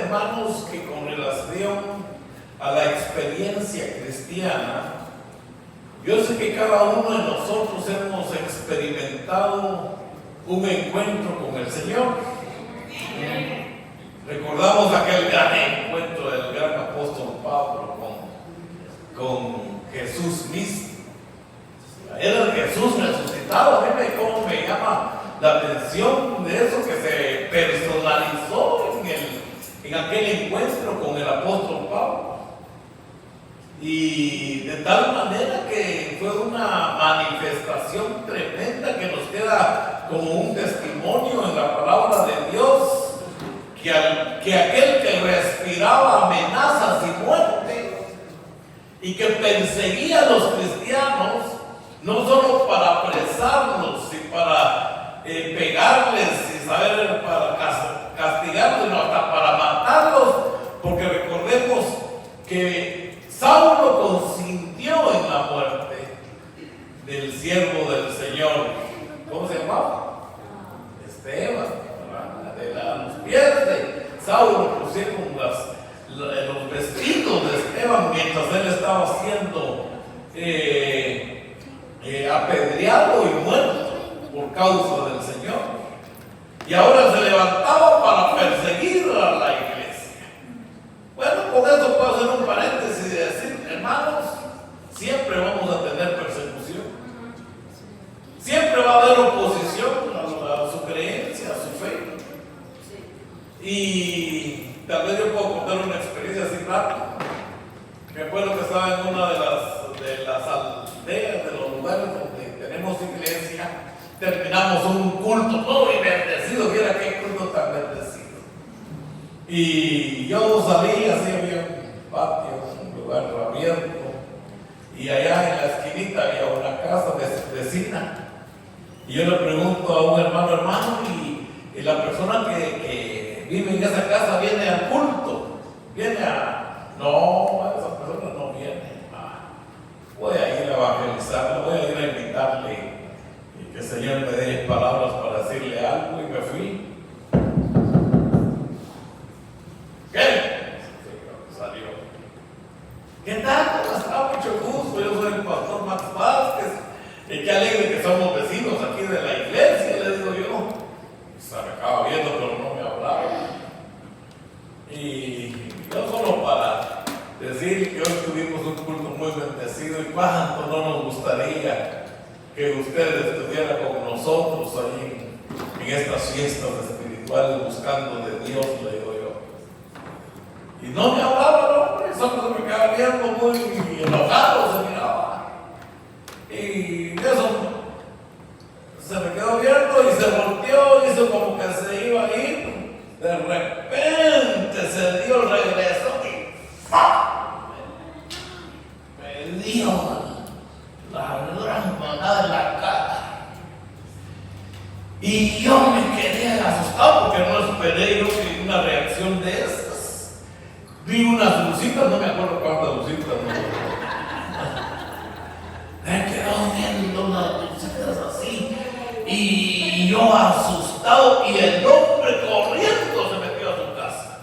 hermanos, que con relación a la experiencia cristiana, yo sé que cada uno de nosotros hemos experimentado un encuentro con el Señor. Recordamos aquel gran encuentro del gran apóstol Pablo con Jesús mismo. Era el Jesús resucitado. Dime cómo me llama la atención de eso, que se personalizó en aquel encuentro con el apóstol Pablo. Y de tal manera que fue una manifestación tremenda que nos queda como un testimonio en la palabra de Dios, que aquel que respiraba amenazas y muerte y que perseguía a los cristianos, no solo para apresarlos y para pegarles y saber para castigarlos, sino hasta para matarlos, porque recordemos que Saulo consintió en la muerte del siervo del Señor. ¿Cómo se llamaba? Esteban. A los pies de Saulo pusieron los vestidos de Esteban mientras él estaba siendo apedreado y muerto por causa del Señor. Y ahora se levantaba para perseguir a la iglesia. Bueno, con eso puedo hacer un paréntesis y decir, hermanos, siempre vamos a tener persecución. Siempre va a haber oposición a su creencia, a su fe. Y tal vez yo puedo contar una experiencia así rápida. Me acuerdo que estaba en una de las aldeas, de los lugares donde tenemos iglesia. Terminamos un culto muy bendecido. Mira qué culto tan bendecido. Y yo salí, así había un patio, un lugar abierto. Y allá en la esquinita había una casa vecina. Y yo le pregunto a un hermano, y la persona que vive en esa casa viene al culto, no, esa persona no viene. Voy a ir a evangelizarla, voy a ir a invitarle y que el Señor me dé palabras para decirle algo, y me fui. ¿Qué? Salió. ¿Qué tal? ¿Cómo está? Mucho gusto, yo soy el pastor Max Vázquez, y qué alegre que somos vecinos aquí de la iglesia, le digo yo. Se me acaba viendo, pero no me hablaba. Y yo solo para decir que hoy tuvimos un culto muy bendecido, y cuánto no nos gustaría que usted estuviera con nosotros ahí en estas fiestas espirituales buscando de Dios, le digo yo. Y no me hablaba el hombre, solo se me quedaba viendo muy enojado, se miraba. Y eso se me quedó viendo y se volteó, hizo como que se iba a ir. De repente se dio el regreso y me dio la gran manada en la cara. Y yo me quedé asustado porque no esperé yo que una reacción de esas. Vi unas lucitas, no me acuerdo cuántas lucitas. Me quedó viendo unas lucitas así. Y yo asustado, y el hombre corriendo se metió a su casa.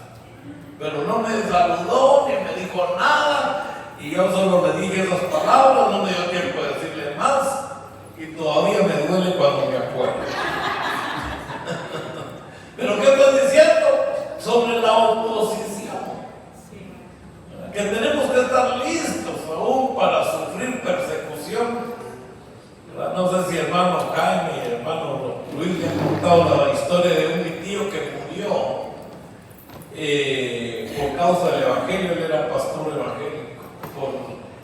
Pero no me saludó ni me dijo nada, y yo solo le dije esas palabras, no me dio tiempo de decirle más, y todavía me duele cuando me acuerdo. Pero ¿qué estoy diciendo? Sobre la oposición. Que tenemos que estar listos aún para sufrir persecución. No sé si hermano Jaime y hermano Luis le han contado la historia de mi tío que murió por causa del evangelio. Él era pastor evangélico.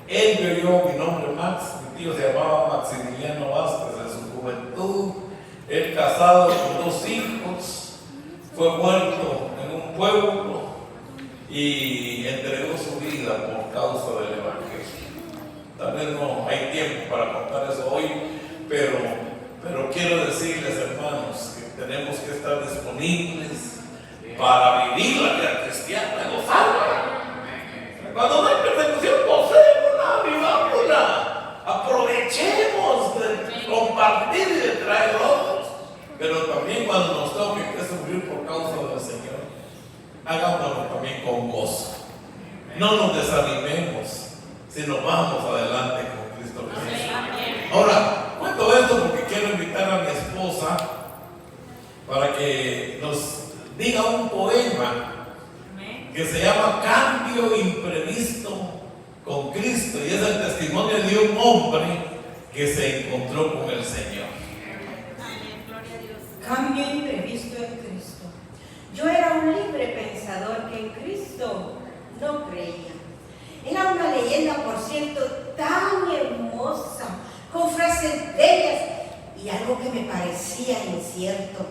Él yo mi nombre Max, mi tío se llamaba Maximiliano Vázquez. En su juventud, él casado con 2 hijos, fue muerto en un pueblo y entregó su vida por causa del evangelio. Tal vez no hay tiempo para contar eso hoy, pero quiero decirles, hermanos, que tenemos que estar disponibles para vivir la vida cristiana, gozarla. Cuando no hay persecución, gocémosla, vivámosla, aprovechemos de compartir y de traer otros. Pero también cuando nos toque que sufrir por causa del Señor, hagámoslo también con gozo. No nos desanimemos, sino vamos adelante con Cristo Jesús. Ahora, cuento esto porque quiero invitar a mi esposa para que nos diga un poema que se llama Cambio Imprevisto con Cristo, y es el testimonio de un hombre que se encontró con el Señor. Cambio imprevisto en Cristo. Yo era un libre pensador que en Cristo no creía. Era una leyenda, por cierto, tan hermosa, con frases bellas y algo que me parecía incierto.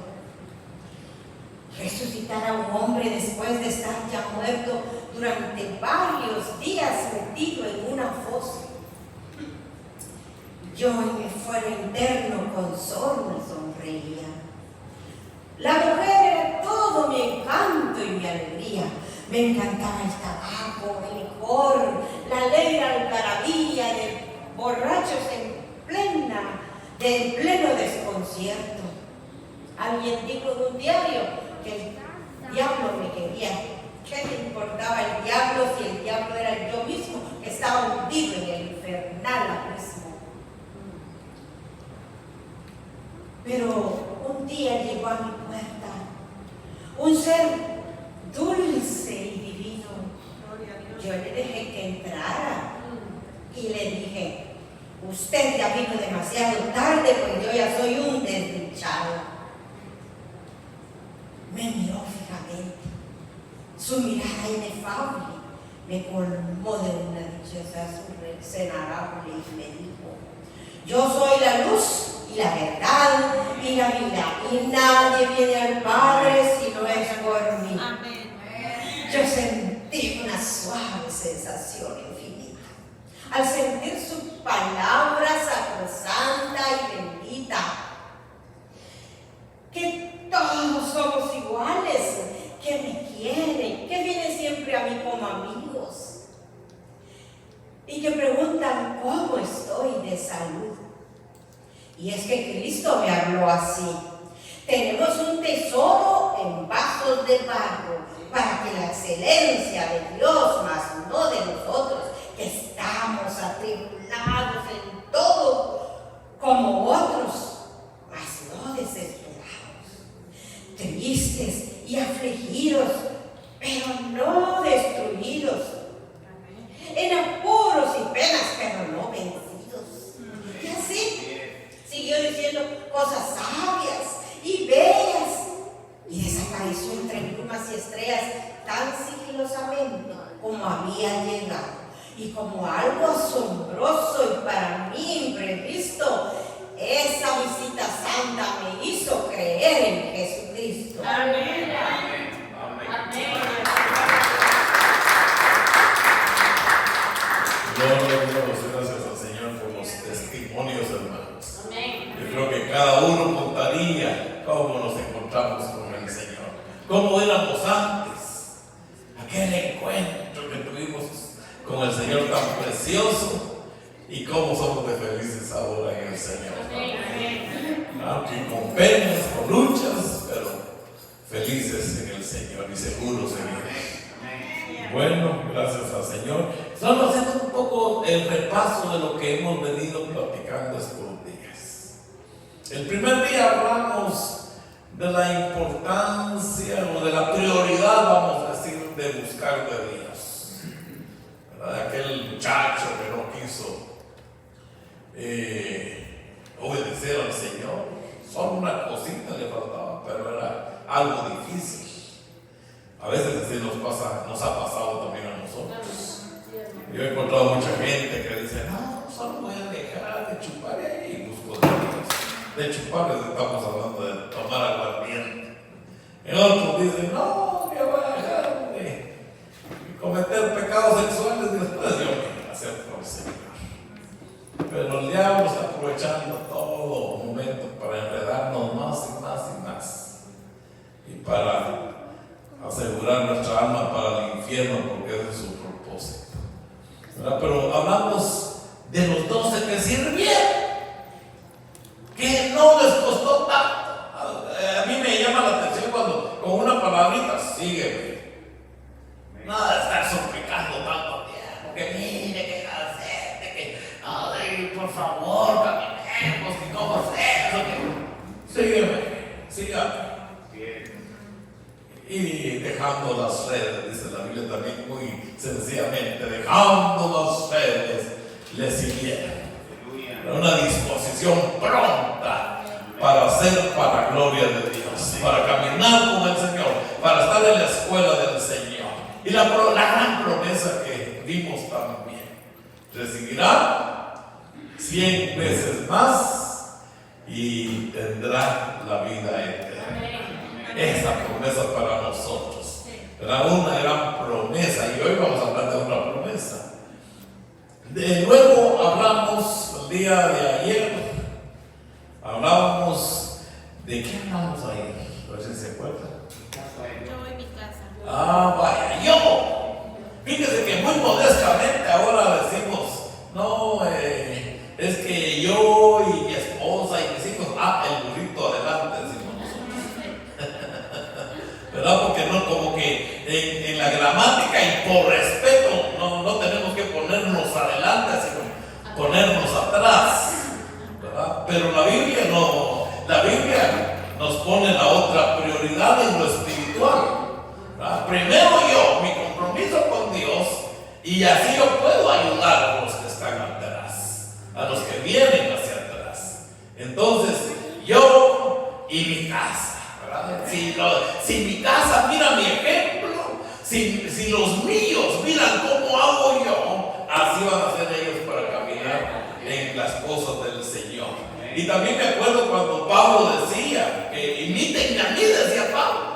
Resucitar a un hombre después de estar ya muerto durante varios días metido en una fosa. Yo en mi fuero interno con sorna sonreía. La mujer era todo mi encanto y mi alegría. Me encantaba el tabaco, el licor, la alegre algarabía de borrachos en pleno desconcierto. Alguien dijo en un diario que el diablo me quería. ¿Qué me importaba el diablo si el diablo era yo mismo que estaba hundido en el infernal abismo? Pero un día llegó a mi puerta un ser dulce y divino. Yo le dejé que entrara y le dije: usted ya vino demasiado tarde, pues yo ya soy un desdichado. Me miró fijamente, su mirada inefable me colmó de una dichosa sonrisa enarable y me dijo: yo soy la luz y la verdad y la vida, y nadie viene al Padre si no es por mí. Amén. Yo sentí una suave sensación infinita al sentir su palabra sacrosanta y bendita, que todos somos iguales, que me quieren, que vienen siempre a mí como amigos y que preguntan cómo estoy de salud. Y es que Cristo me habló así: tenemos un tesoro en vasos de barro para que la excelencia de Dios, mas no de nosotros, que estamos atribulados en todo como otros, mas no desesperados, tristes y afligidos, pero no destruidos, en apuros y penas, pero no vencidos. Y así siguió diciendo cosas sabias y bellas, y desapareció entre plumas y estrellas tan sigilosamente como había llegado. Y como algo asombroso y para mí imprevisto, esa visita santa me hizo creer en Jesucristo. Amén. Amén. Amén. Gloria a Dios, gracias al Señor por los testimonios, hermanos. Amén. Yo creo que cada uno contaría cómo nos encontramos con el Señor, cómo éramos antes, aquel encuentro que tuvimos con el Señor tan precioso, y cómo somos de felices ahora en el Señor. Aunque con penas, con luchas, pero felices en el Señor y seguros en Él. Bueno, gracias al Señor. Estamos haciendo un poco el repaso de lo que hemos venido platicando estos días. El primer día hablamos de la importancia o de la prioridad, vamos a decir, de buscar de Dios. ¿Verdad? Aquel muchacho que no quiso obedecer al Señor, solo una cosita le faltaba, pero era algo difícil. A veces así nos ha pasado también a nosotros. Yo he encontrado mucha gente que dice: no, solo voy a dejar de chupar, y busco de Dios. De chupar estamos hablando de tomar aguardiente. El otro dice: no, yo voy a dejar de cometer pecados sexuales, y después yo me acerco al Señor. Pero el diablo está aprovechando todo momento para enredarnos más y más y más, y para asegurar nuestra alma para el infierno, porque ese es su propósito. ¿Verdad? Pero hablamos de los 12 que sirvieron, que no les costó tanto. A mí me llama la atención cuando con una palabrita: sígueme, las redes, dice la Biblia también muy sencillamente, dejando las redes, le siguieron. Una disposición pronta para hacer para la gloria de Dios, para caminar con el Señor, para estar en la escuela del Señor. Y la gran promesa que vimos también, recibirá 100 veces más y tendrá la vida eterna. Esa promesa para nosotros era una gran promesa, y hoy vamos a hablar de otra promesa. Luego hablamos el día de ayer, hablábamos de qué hablamos ayer, a ver si se acuerdan. Yo en mi casa. Vaya, yo. Fíjese que muy modestamente ahora decimos, no, es que yo y mi esposa y mis hijos, el burrito adelante, decimos nosotros. ¿Verdad? Porque no, como que en la gramática y por respeto no tenemos que ponernos adelante, sino ponernos atrás, ¿verdad? Pero la Biblia no, la Biblia nos pone la otra prioridad en lo espiritual, ¿verdad? Primero yo, mi compromiso con Dios, y así yo puedo ayudar a los que están atrás, a los que vienen hacia atrás. Entonces, yo y mi casa, ¿verdad? Si mi casa mira mi ejemplo, si los míos miran cómo hago yo, así van a ser ellos para caminar en las cosas del Señor. Y también me acuerdo cuando Pablo decía que imiten a mí, decía Pablo.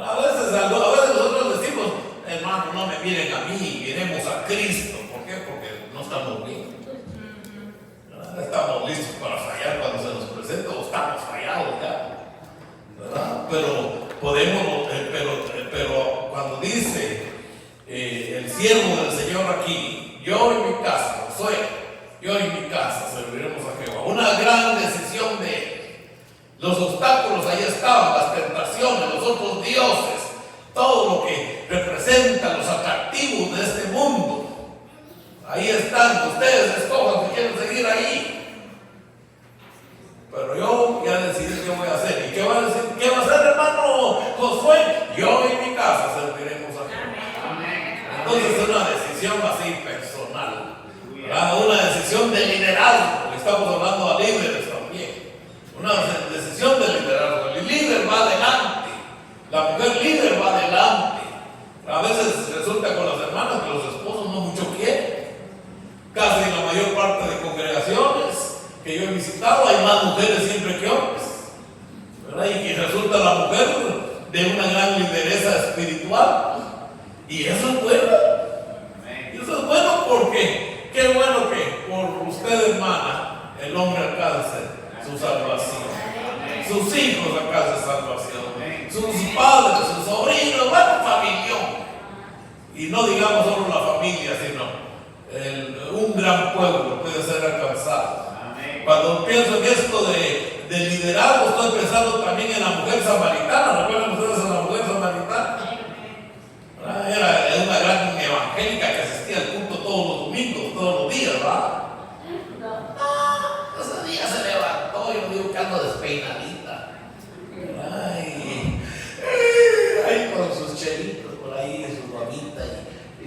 A veces nosotros decimos, hermano, no me miren a mí, miremos a Cristo. ¿Por qué? Porque no estamos bien. Estamos listos para fallar cuando se nos presenta, o estamos fallados ya, ¿verdad? Pero podemos, pero cuando dice el siervo del Señor aquí, yo y mi casa, yo y mi casa serviremos a Jehová. Una gran decisión de él. Los obstáculos ahí estaban, las tentaciones, los otros dioses, todo lo que representa los atractivos de este mundo. Ahí están, ustedes escojan si quieren seguir ahí. Pero yo ya decidí qué voy a hacer. ¿Y qué va a decir? ¿Qué va a hacer, hermano Josué? Yo y mi casa serviremos a Jehová. Entonces es una decisión así personal, ¿verdad? Una decisión de liderazgo. Estamos hablando a líderes también. Una decisión de liderazgo. El líder va adelante, la mujer líder va adelante. A veces resulta con las hermanas que los esposos no mucho quieren. Casi en la mayor parte de congregaciones que yo he visitado hay más mujeres siempre que hombres, ¿verdad? Y resulta la mujer de una gran lideresa espiritual, y eso es bueno. Y eso es bueno porque qué bueno que por usted, hermana, el hombre alcance su salvación, sus hijos alcancen salvación, sus padres, sus sobrinos, bueno, familia. Y no digamos solo la familia, sino un gran pueblo puede ser alcanzado. Cuando pienso en esto de liderazgo, estoy pensando también en la mujer samaritana. ¿Recuerdan ustedes a la mujer samaritana? Era una gran evangélica que asistía al culto todos los domingos, todos los días, ¿verdad? Ese día se levantó, yo digo que ando despeinadita. Ahí con sus chelitos por ahí, su babita,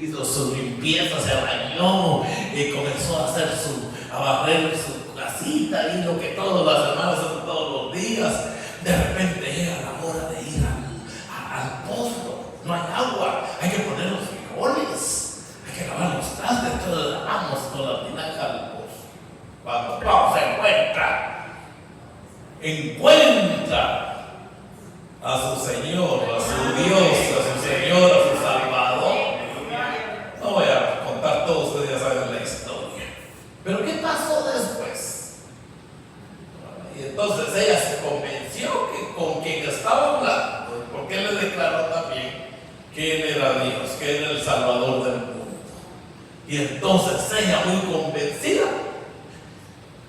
hizo su limpieza, se bañó y comenzó a barrer su casita y lo que todas las hermanas hacen todos los días. De repente llega la hora de ir al pozo, no hay agua, hay que poner los frijoles, hay que lavar los trastes, entonces lavamos con la tinaja al pozo. Cuando Pablo se encuentra a su Señor, a su Dios, a su Señor, a su Salvador. No voy a contar todo, ustedes ya saben la historia. Pero ¿qué pasó después? Y entonces ella se convenció que con quien estaba hablando, porque él le declaró también que él era Dios, que él era el Salvador del mundo. Y entonces ella, muy convencida,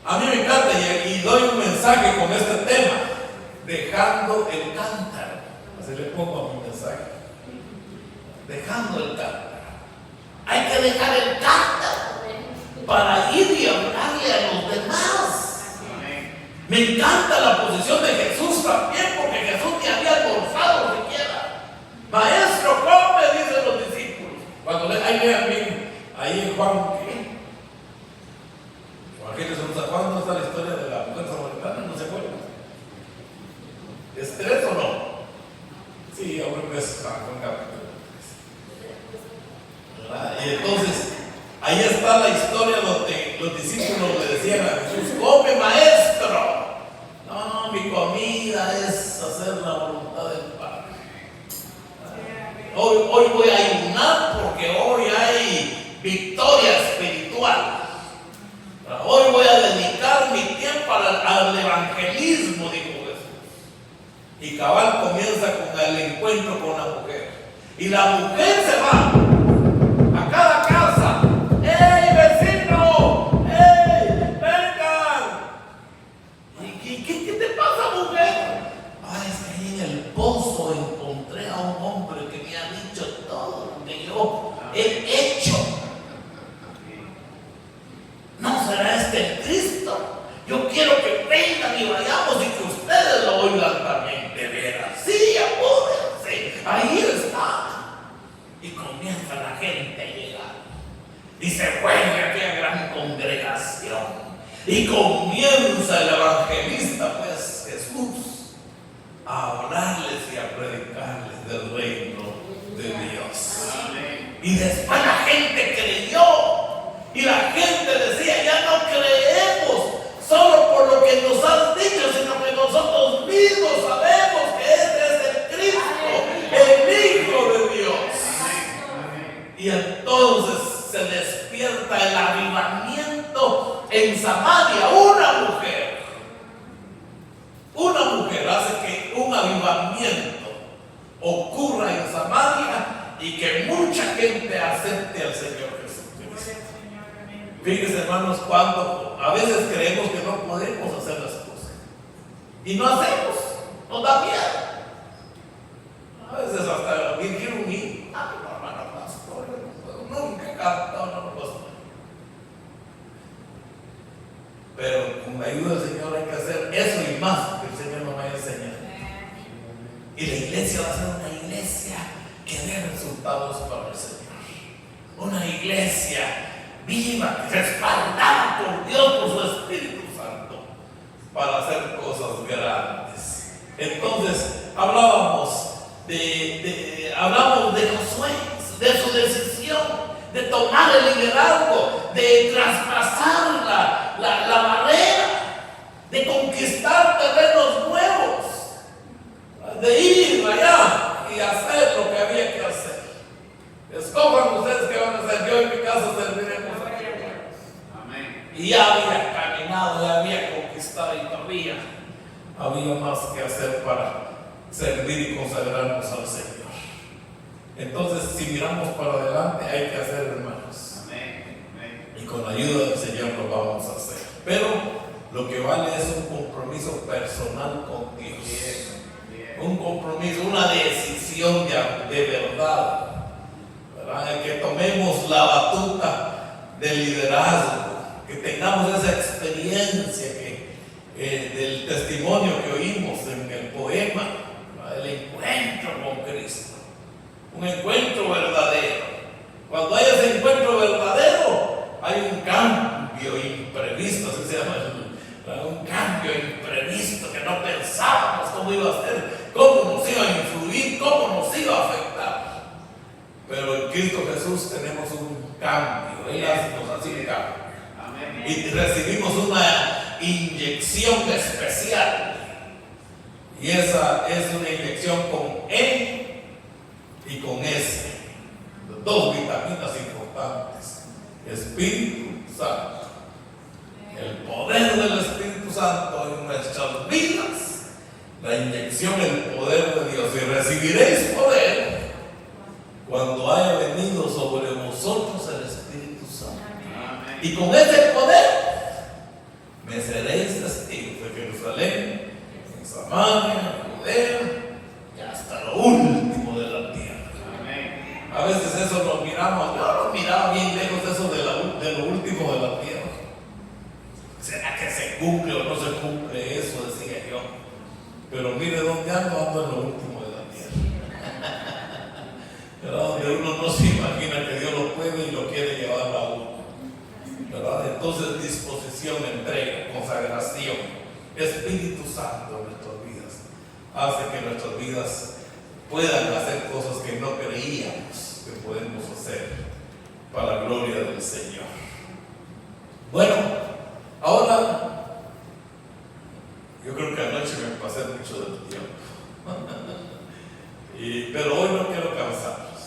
a mí me encanta y doy un mensaje con este tema, dejando el cántaro. Así le pongo a mi mensaje. Dejando el cántaro. Hay que dejar el cántaro para ir y hablarle a los demás. Me encanta la posición de Jesús también, porque Jesús te había almorzado siquiera. Maestro, come, dicen los discípulos. Cuando ahí lean bien, ahí en Juan, ¿qué? ¿Cuándo está la historia de la mujer samaritana? ¿No se acuerdan? ¿Es 3 o no? Sí, yo creo que es Juan capítulo 3. Y entonces, ahí está la historia donde los discípulos le decían a Jesús: come, maestro. No, mi comida es hacer la voluntad del Padre. Hoy voy a ayunar porque hoy hay victoria espiritual. Hoy voy a dedicar mi tiempo al evangelismo, dijo Jesús. Y cabal comienza con el encuentro con la mujer. Y la mujer se va a cada casa. ¡Ey, vecino! ¡Ey, vengan! ¿Y qué te pasa, mujer? Ay, es que ahí en el pozo encontré a un hombre que me ha dicho todo lo que yo he hecho. ¿No será este el Cristo? Yo quiero que vengan y vayamos y que ustedes lo oigan también. De veras, sí, apúrense, ahí está. Y comienza la gente a llegar. Y se vuelve aquella gran congregación. Y comienza el evangelista, pues Jesús, a hablarles y a predicarles del reino de Dios. Amén. Y después la gente creyó. Y la gente decía: ya no creemos solo por lo que nos has dicho, sino que nosotros mismos sabemos que este es el Cristo, el Hijo de Dios. Y entonces se despierta el avivamiento en Samaria. Una mujer hace que un avivamiento ocurra en Samaria y que mucha gente acepte al Señor Jesucristo. Fíjense, hermanos, cuando a veces creemos que no podemos hacer las cosas y no hacemos, nos da miedo. A veces hasta dirigir un himno: no, hermano pastor, nunca he cantado, no pastor. Pero con la ayuda del Señor hay que hacer eso y más que el Señor nos va a enseñar. Y la iglesia va a ser una iglesia que dé resultados para el Señor. Una iglesia viva, respaldada por Dios, por su Espíritu Santo, para hacer cosas grandes. Entonces, hablamos de Josué, de su decisión de tomar el liderazgo, de traspasar la barrera, de conquistar terrenos nuevos, de ir allá y hacer lo que había que hacer. Escojan ustedes qué van a hacer. Yo en mi casa serviremos a Dios. Amén. Y ya había caminado, ya había conquistado y todavía había más que hacer para servir y consagrarnos al Señor. Entonces, si miramos para adelante, hay que hacer, hermanos. Amén. Y con la ayuda del Señor lo vamos a hacer. Pero lo que vale es un compromiso personal con Dios. Un compromiso, una decisión de verdad. Que tomemos la batuta del liderazgo, que tengamos esa experiencia del testimonio que oímos en el poema, el encuentro con Cristo, un encuentro verdadero. Cuando hay ese encuentro verdadero, hay un cambio imprevisto, así se llama, un cambio imprevisto que no pensábamos cómo iba a ser, cómo nos iba a influir, cómo nos iba a afectar. Pero en Cristo Jesús tenemos un cambio. Él nos hace un cambio. Amén. Y recibimos una inyección especial. Y esa es una inyección con E y con S. Dos vitaminas importantes. Espíritu Santo. El poder del Espíritu Santo en nuestras vidas. La inyección, el poder de Dios. Y recibiréis poder cuando haya venido sobre vosotros el Espíritu Santo. Amén. Y con ese poder me seréis testigos de Jerusalén, en Samaria, Judea y hasta lo último de la tierra. Amén. A veces eso lo miramos, yo lo miraba bien lejos, eso de lo último de la tierra. ¿Será que se cumple o no se cumple eso? Decía yo. Pero mire dónde ando en lo último de la tierra. ¿verdad? Donde uno no se imagina que Dios lo puede y lo quiere llevar a uno, ¿verdad? Entonces, disposición, entrega, consagración, Espíritu Santo en nuestras vidas hace que nuestras vidas puedan hacer cosas que no creíamos que podemos hacer para la gloria del Señor. Bueno, ahora yo creo que anoche me pasé mucho del tiempo. Pero hoy no quiero cansarlos.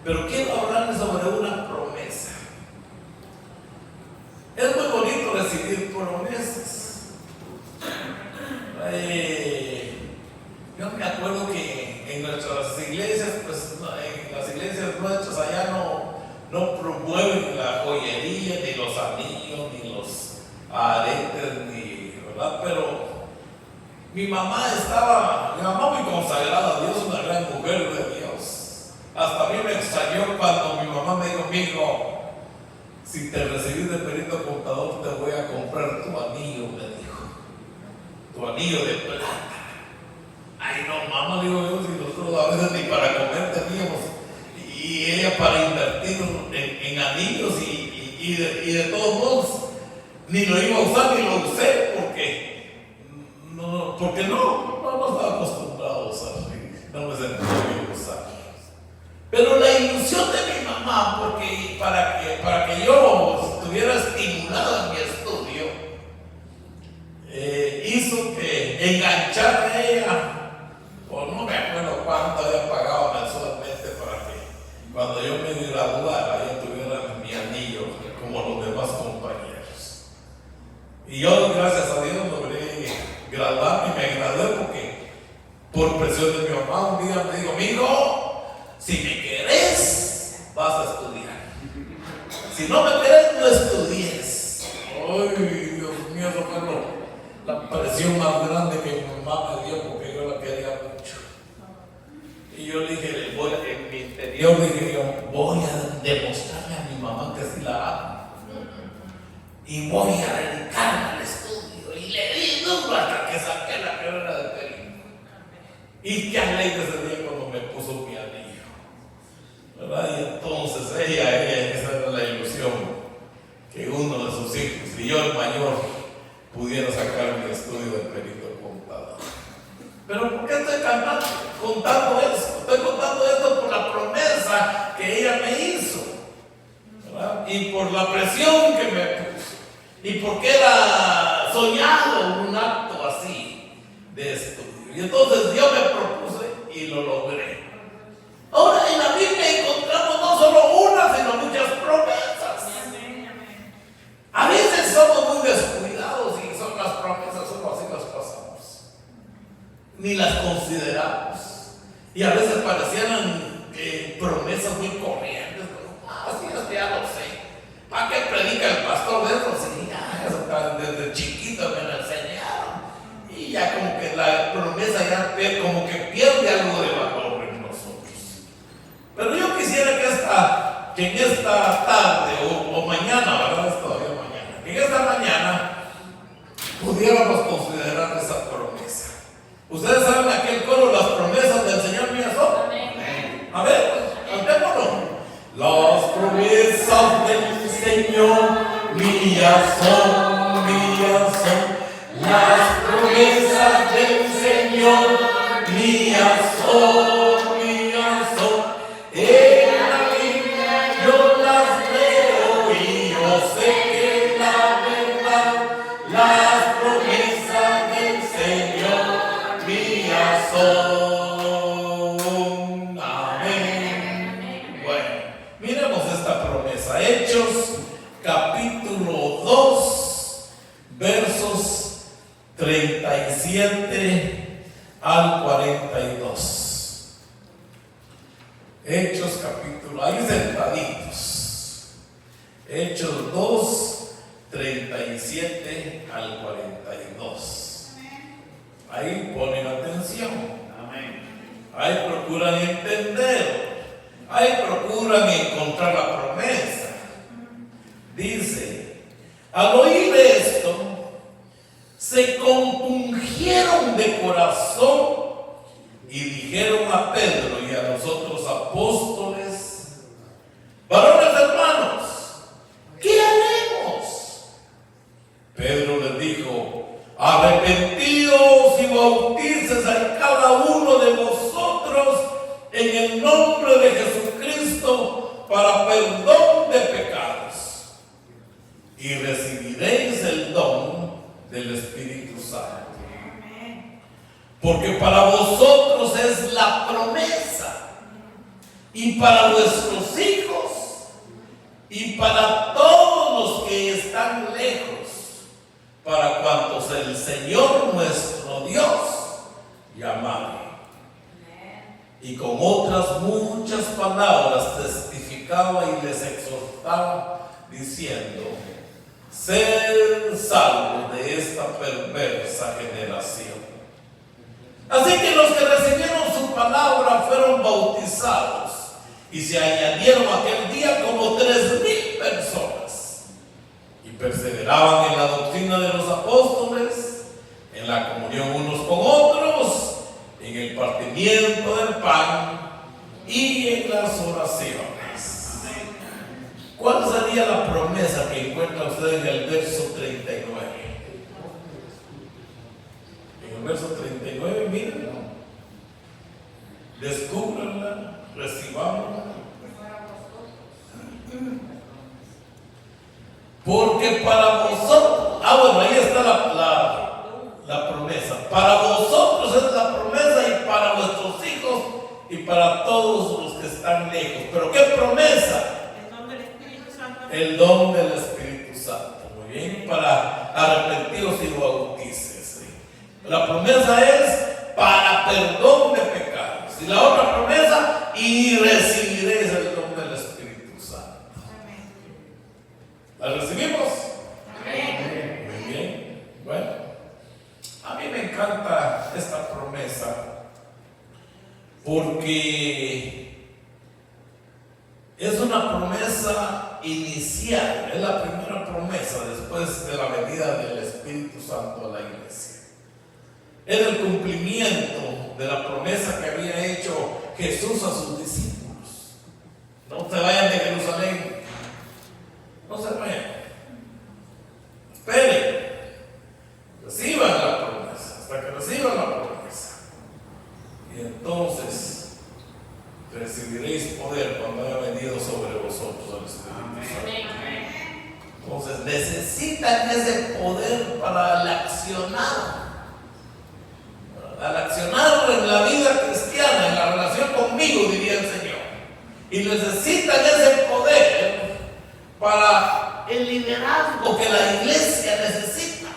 Pero quiero hablarles sobre una promesa. Es muy bonito recibir promesas. Yo me acuerdo que en nuestras iglesias, pues en las iglesias nuestras allá no promueven la joyería, ni los anillos, ni los aretes, ¿verdad? Pero mi mamá muy consagrada a Dios, una gran mujer de Dios. Hasta a mí me extrañó cuando mi mamá me dijo: "Mijo, si te recibí de perito contador, te voy a comprar tu anillo", me dijo, "tu anillo de plata". Ay, no, mamá, digo yo, si nosotros a veces ni para comer teníamos, y ella para invertir en anillos y de todos modos, ni lo iba a usar ni lo usé porque no estaba acostumbrado a usar, no me sentía bien usar. Pero la ilusión de mi mamá, porque para que yo estuviera estimulado en mi estudio, hizo que enganchara a ella, o no me acuerdo cuánto había pagado mensualmente para que cuando yo me graduara yo tuviera mi anillo como los demás compañeros. Y yo, gracias a Dios, logré graduarme y me gradué porque por presión de mi mamá un día me dijo: "Mijo, si me querés, vas a estudiar. Si no me querés, no estudies". Ay, Dios mío, eso fue la presión más grande que mi mamá me dio porque yo la quería mucho. Y yo dije, en mi interior dije yo, voy a demostrarle a mi mamá que sí la amo. Y voy a dedicarme al estudio. Y le di duro hasta que saqué la carrera de perito. Y qué alegre ese día cuando me puso mi anillo, ¿verdad? Y entonces esa era la ilusión, que uno de sus hijos, y yo el mayor, pudiera sacar mi estudio de perito contador. Pero ¿por qué estoy contando esto? Estoy contando esto por la promesa que ella me hizo, ¿verdad? Y por la presión que me puso, y porque era soñado un acto así de estudio. Y entonces yo me propuse y lo logré. Ahora en la Biblia encontramos no solo una, sino muchas promesas. A veces somos muy descuidados y son las promesas, solo así las pasamos. Ni las consideramos. Y a veces parecieran promesas muy corrientes. Así ya lo sé. ¿Para qué predica el pastor de eso? Sí, ya, desde chiquito me lo enseñaron. Y ya como que la promesa ya como que pierde algo de valor en nosotros. Pero yo quisiera que en esta tarde o mañana, ¿verdad? Es todavía mañana. Que en esta mañana pudiéramos considerar esa promesa. ¿Ustedes saben aquel coro, las promesas del Señor mías son? Amén. A ver, cantémoslo. Las promesas del Señor mías son, mías son. Las promesas del Señor mías son, mías son. En la Biblia yo las leo y yo sé que es la verdad. Las promesas del Señor mías son. Amén. Bueno, miremos esta promesa. Hechos capítulo 2, versos 37 al 42. Hechos capítulo, ahí sentaditos. Hechos 2, 37 al 42. Ahí ponen atención. Amén. Ahí procuran entender. Ahí procuran encontrar la promesa. Dice: al oír esto, se compungieron de corazón y dijeron a Pedro y a los otros apóstoles para perdón de pecados, y recibiréis el don del Espíritu Santo. Porque para vosotros es la promesa, y para vuestros hijos, y para todos los que están lejos, para cuantos el Señor nuestro Dios llamare. Y con otras muchas palabras testificaba y les exhortaba, diciendo: sed salvos de esta perversa generación. Así que los que recibieron su palabra fueron bautizados, y se añadieron aquel día como 3,000 personas, y perseveraban en la doctrina de los apóstoles, en la comunión unos con otros, en el partimiento del pan y en las oraciones. ¿Cuál sería la promesa que encuentra usted en el verso 39? En el verso 39, miren, descúbranla, recibámosla. Porque para vosotros, bueno, ahí está la promesa. Para vosotros es la promesa, y para vuestros hijos, y para todos los que están lejos. ¿Pero qué promesa? El don del Espíritu Santo. El don del Espíritu Santo. Muy bien, para arrepentiros y bautícense. La promesa es para perdón de pecados. Y la otra promesa: y recibiréis el don del Espíritu Santo. Amén. ¿La recibimos? Amén. Muy bien. Bueno, a mí me encanta esta promesa porque es una promesa inicial, es la primera promesa después de la venida del Espíritu Santo a la iglesia. Era el cumplimiento de la promesa que había hecho Jesús a sus discípulos: no se vayan de Jerusalén, no se vayan, esperen, reciban la promesa, hasta que reciban la promesa, y entonces recibiréis poder cuando haya venido sobre vosotros el Espíritu Santo. Entonces necesitan ese poder para el accionar. Al accionar en la vida cristiana, en la relación conmigo, diría el Señor. Y necesitan ese poder para el liderazgo que la iglesia necesita.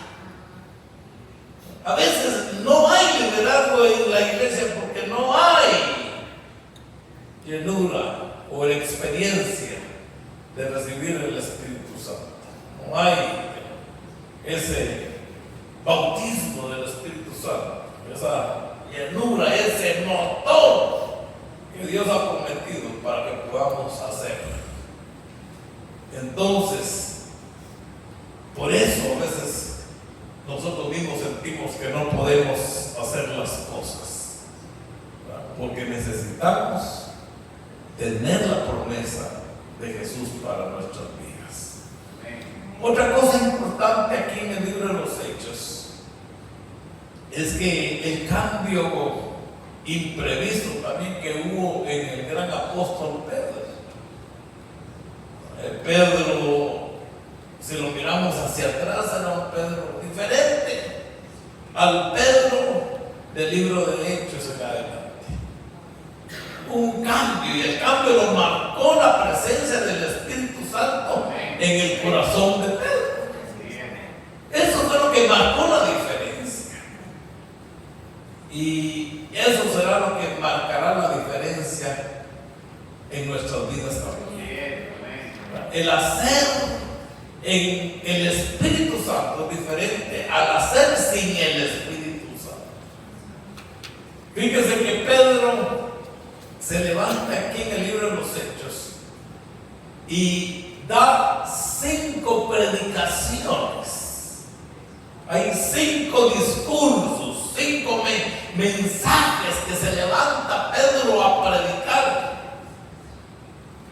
A veces no hay liderazgo en la iglesia porque no hay llenura o experiencia de recibir el Espíritu Santo. No hay ese bautismo del Espíritu Santo, esa llenura, ese motor que Dios ha prometido para que podamos hacerlo. Entonces, por eso a veces nosotros mismos sentimos que no podemos hacer las cosas, ¿verdad? Porque necesitamos tener la promesa de Jesús para nuestras vidas. Otra cosa importante aquí en el libro de los Hechos es que el cambio imprevisto también que hubo en el gran apóstol Pedro. Pedro, si lo miramos hacia atrás, era un Pedro diferente al Pedro del libro de Hechos en adelante. Un cambio, y el cambio lo marcó la presencia del Espíritu Santo en el corazón de Pedro. Eso fue lo que marcó la diferencia, y eso será lo que marcará la diferencia en nuestras vidas también. El hacer en el Espíritu Santo es diferente al hacer sin el Espíritu Santo. Fíjese que Pedro se levanta aquí en el libro de los Hechos y da 5 predicaciones. Hay 5 discursos, 5 mensajes que se levanta Pedro a predicar.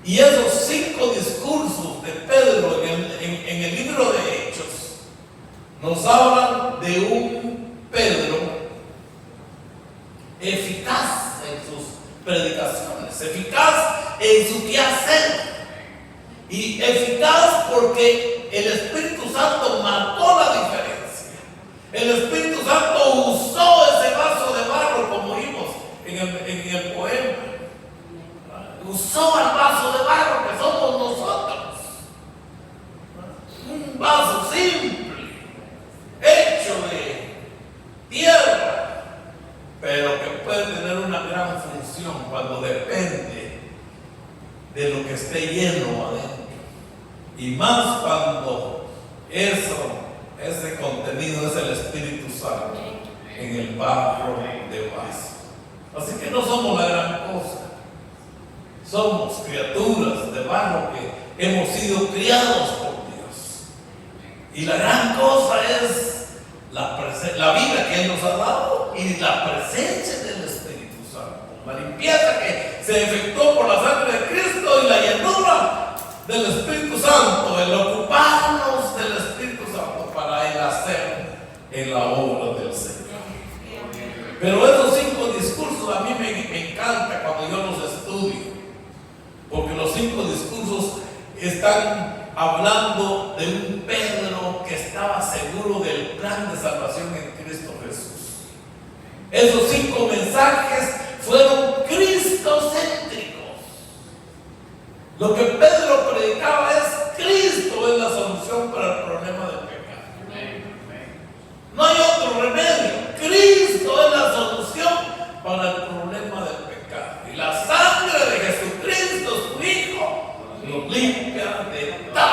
Y esos 5 discursos de Pedro en el libro de Hechos nos hablan de un Pedro eficaz en sus predicaciones, eficaz en su quehacer. Y eficaz porque el Espíritu Santo marcó la diferencia. El Espíritu Santo usó ese vaso de barro, como vimos en el poema. Usó el vaso de barro que somos nosotros. Un vaso simple, hecho de tierra, pero que puede tener una gran función cuando depende de lo que esté lleno adentro. Y más cuando ese contenido es el Espíritu Santo en el barro de vaso. Así que no somos la gran cosa. Somos criaturas de barro que hemos sido criados por Dios. Y la gran cosa es la vida que Él nos ha dado y la presencia del Espíritu Santo. La limpieza que se efectuó por la sangre de Cristo y la llenura del Espíritu Santo, el ocuparnos del Espíritu Santo para el hacer en la obra del Señor. Pero esos 5 discursos a mí me encanta cuando yo los estudio, porque los 5 discursos están hablando de un Pedro que estaba seguro del plan de salvación en Cristo Jesús. Esos 5 mensajes fueron cristocéntricos. Lo que Pedro predicaba es: Cristo es la solución para el problema del pecado. No hay otro remedio. Cristo es la solución para el problema del pecado. Y la sangre de Jesucristo, su Hijo, nos limpia de todo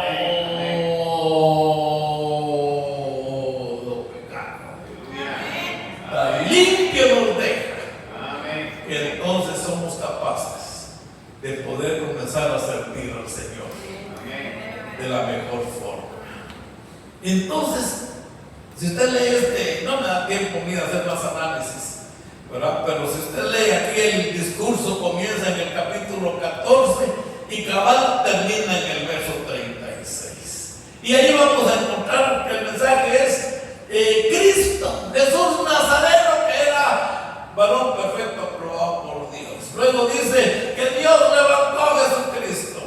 pecado. La limpia nos deja. Y entonces somos capaces de poder comenzar a servir al Señor de la mejor forma. Entonces, si usted lee no me da tiempo ni de hacer más análisis, ¿verdad? Pero si usted lee aquí, el discurso comienza en el capítulo 14 y cabal termina en el verso 36. Y ahí vamos a encontrar que el mensaje es Cristo, Jesús Nazareno, que era varón perfecto, aprobado por Dios. Luego dice que Dios levantó a Jesucristo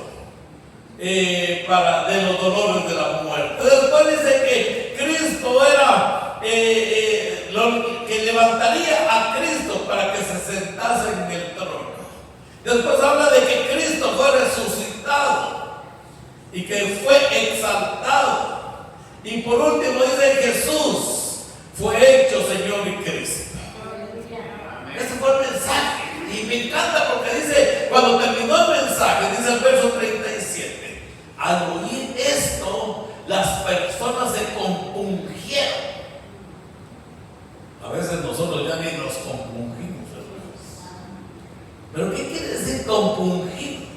de los dolores de la muerte. Después dice que Cristo era que levantaría a Cristo para que se sentase en el trono. Después habla de que Cristo fue resucitado y que fue exaltado. Y por último dice que Jesús fue hecho Señor y Cristo. Ese fue el mensaje. Y me encanta porque dice, cuando terminó el mensaje, dice el verso 37, al oír esto, las personas se compungieron. A veces nosotros ya ni nos compungimos, hermanos. ¿Pero qué quiere decir compungir?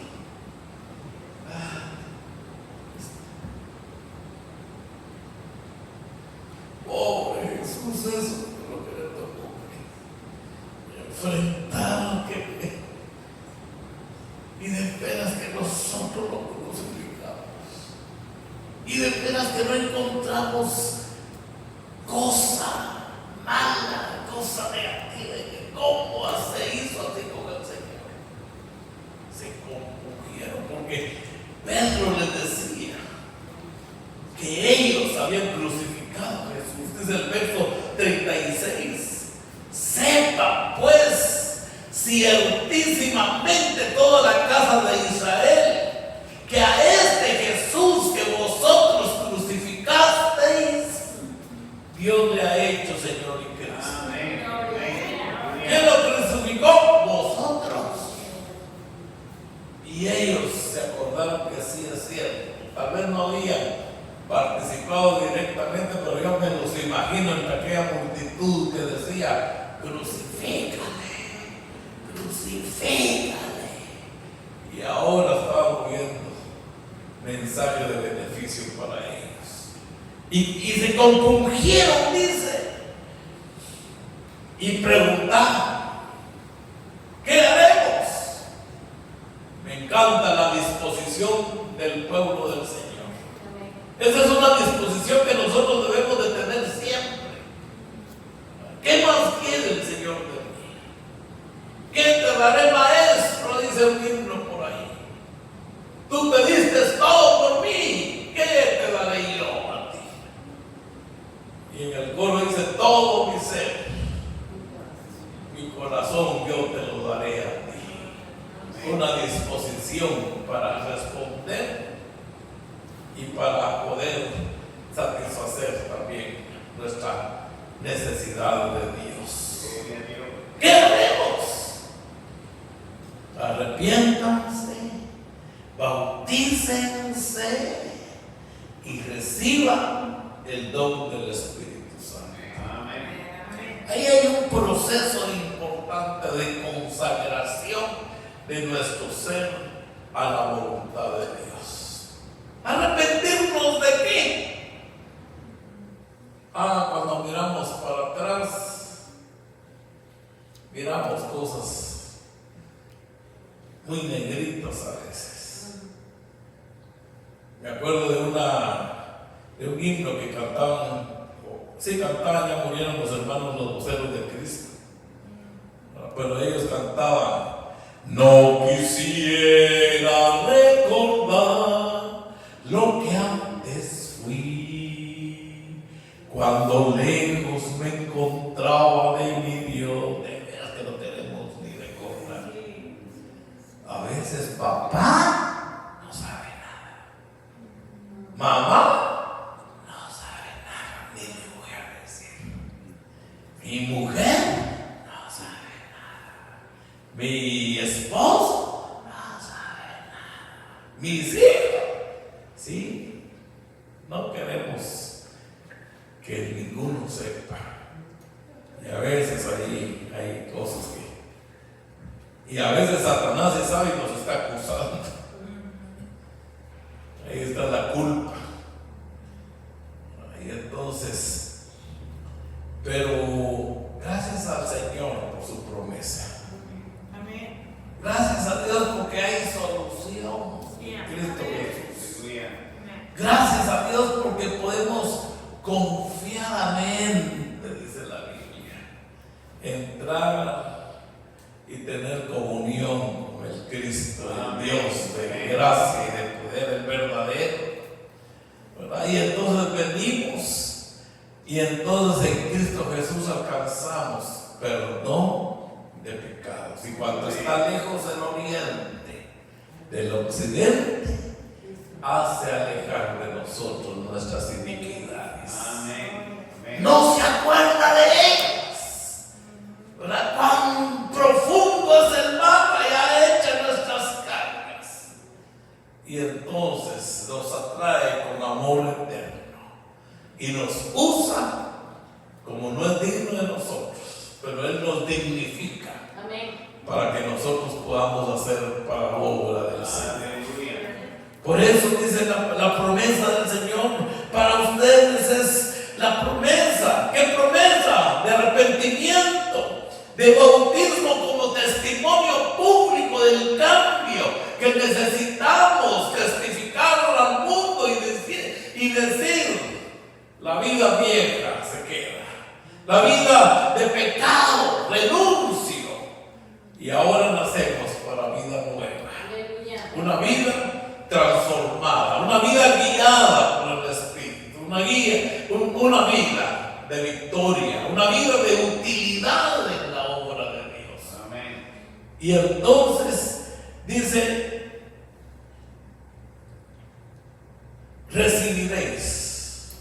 Pobre Jesús, eso es lo que le tocó. Enfrentar y de veras que nosotros lo crucificamos. Y de veras que no encontramos cosa mala, cosa negativa, que cómo se hizo así con el Señor. Se compungieron porque Pedro les decía que ellos habían crucificado a Jesús. Dice el verso 36: sepa pues ciertísimamente toda la casa de Israel que a este Jesús que vosotros crucificasteis, Dios le ha hecho Señor y Cristo. ¿Quién lo crucificó? Vosotros. Y ellos se acordaron que sí es cierto. Tal vez no habían participado directamente, pero yo me los imagino entre aquella multitud que decía: crucifícale, crucifícale. Y ahora estaba viendo mensaje de beneficio para ellos. Y se compungieron, dice, y preguntaron: ¿qué haremos? Me encanta la disposición del pueblo del Señor. Esa es una disposición que nosotros debemos de tener siempre. ¿Qué más quiere el Señor de mí? ¿Qué te daré, maestro? Dice un himno por ahí. provisión para responder y para poder satisfacer también nuestra necesidad de Dios. ¿Qué haremos? Arrepiéntanse, bautícense y reciban el don del Espíritu Santo. Ahí hay un proceso importante de consagración de nuestro ser a la voluntad de Dios. ¿Arrepentirnos de qué? Cuando miramos para atrás, miramos cosas muy negritas a veces. Me acuerdo de un himno que cantaban, ya murieron los hermanos los voceros de Cristo, pero ellos cantaban: no quisiera recordar lo que antes fui, cuando lejos me encontraba de mi Dios. De veras que no tenemos ni recordar. A veces papá no sabe nada, mamá no sabe nada, ni le voy a decir. Mi mujer no sabe nada, mi esposo no sabe nada, mis hijos, sí, no queremos que ninguno sepa. Y a veces ahí hay cosas y a veces Satanás se sabe y nos está acusando. Ahí está la culpa. Y entonces, pero gracias al Señor por su promesa. Amén. Gracias a Dios porque hay solución en Cristo Jesús. Gracias a Dios porque podemos confiadamente, dice la Biblia, entrar y tener comunión con el Cristo, el Dios de gracia y de poder, el verdadero, ¿verdad? Y entonces venimos y entonces en Cristo Jesús alcanzamos perdón de pecados. Y cuando está lejos el oriente del occidente, hace alejar de nosotros nuestras iniquidades. No se acuerda de ellas, ¿verdad? Cuán profundo es el mar, allá echa nuestras cargas. Y entonces nos atrae con amor eterno y nos usa como no es digno de nosotros, pero Él nos dignifica. Amén. Para que nosotros podamos hacer para la obra del Señor. Por eso dice la promesa del Señor para ustedes es la promesa. ¿Qué promesa? De arrepentimiento, de bautismo como testimonio público del cambio que necesitamos testificarlo al mundo y decir: la vida vieja se queda, la vida de pecado renuncio y ahora nacemos para vida nueva. Aleluya. Una vida transformada, una vida guiada por el Espíritu, una vida de victoria, una vida de utilidad en la obra de Dios. Amén. Y entonces dice: recibiréis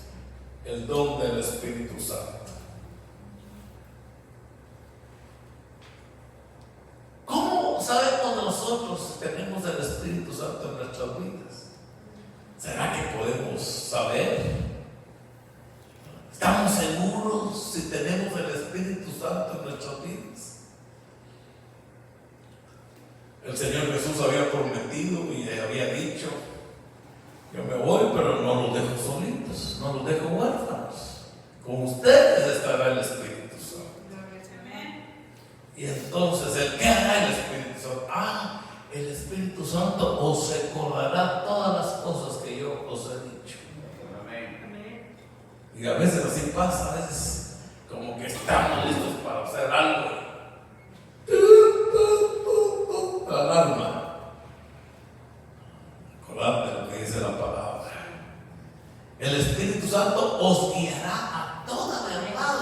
el don del Espíritu Santo. ¿Cómo sabemos nosotros si tenemos el Espíritu Santo en nuestras vidas? ¿Será que podemos saber? ¿Estamos seguros si tenemos el Espíritu Santo en nuestras vidas? El Señor Jesús había prometido y había dicho: yo me voy, pero no los dejo solitos, no los dejo huérfanos. Con ustedes estará el Espíritu Santo. Y entonces, ¿el qué hará el Espíritu Santo? El Espíritu Santo os recordará todas las cosas que yo os he dicho. Amén. Y a veces así pasa, a veces como que estamos listos para hacer algo. La alarma. Acordate lo que dice la palabra. El Espíritu Santo os guiará a toda verdad.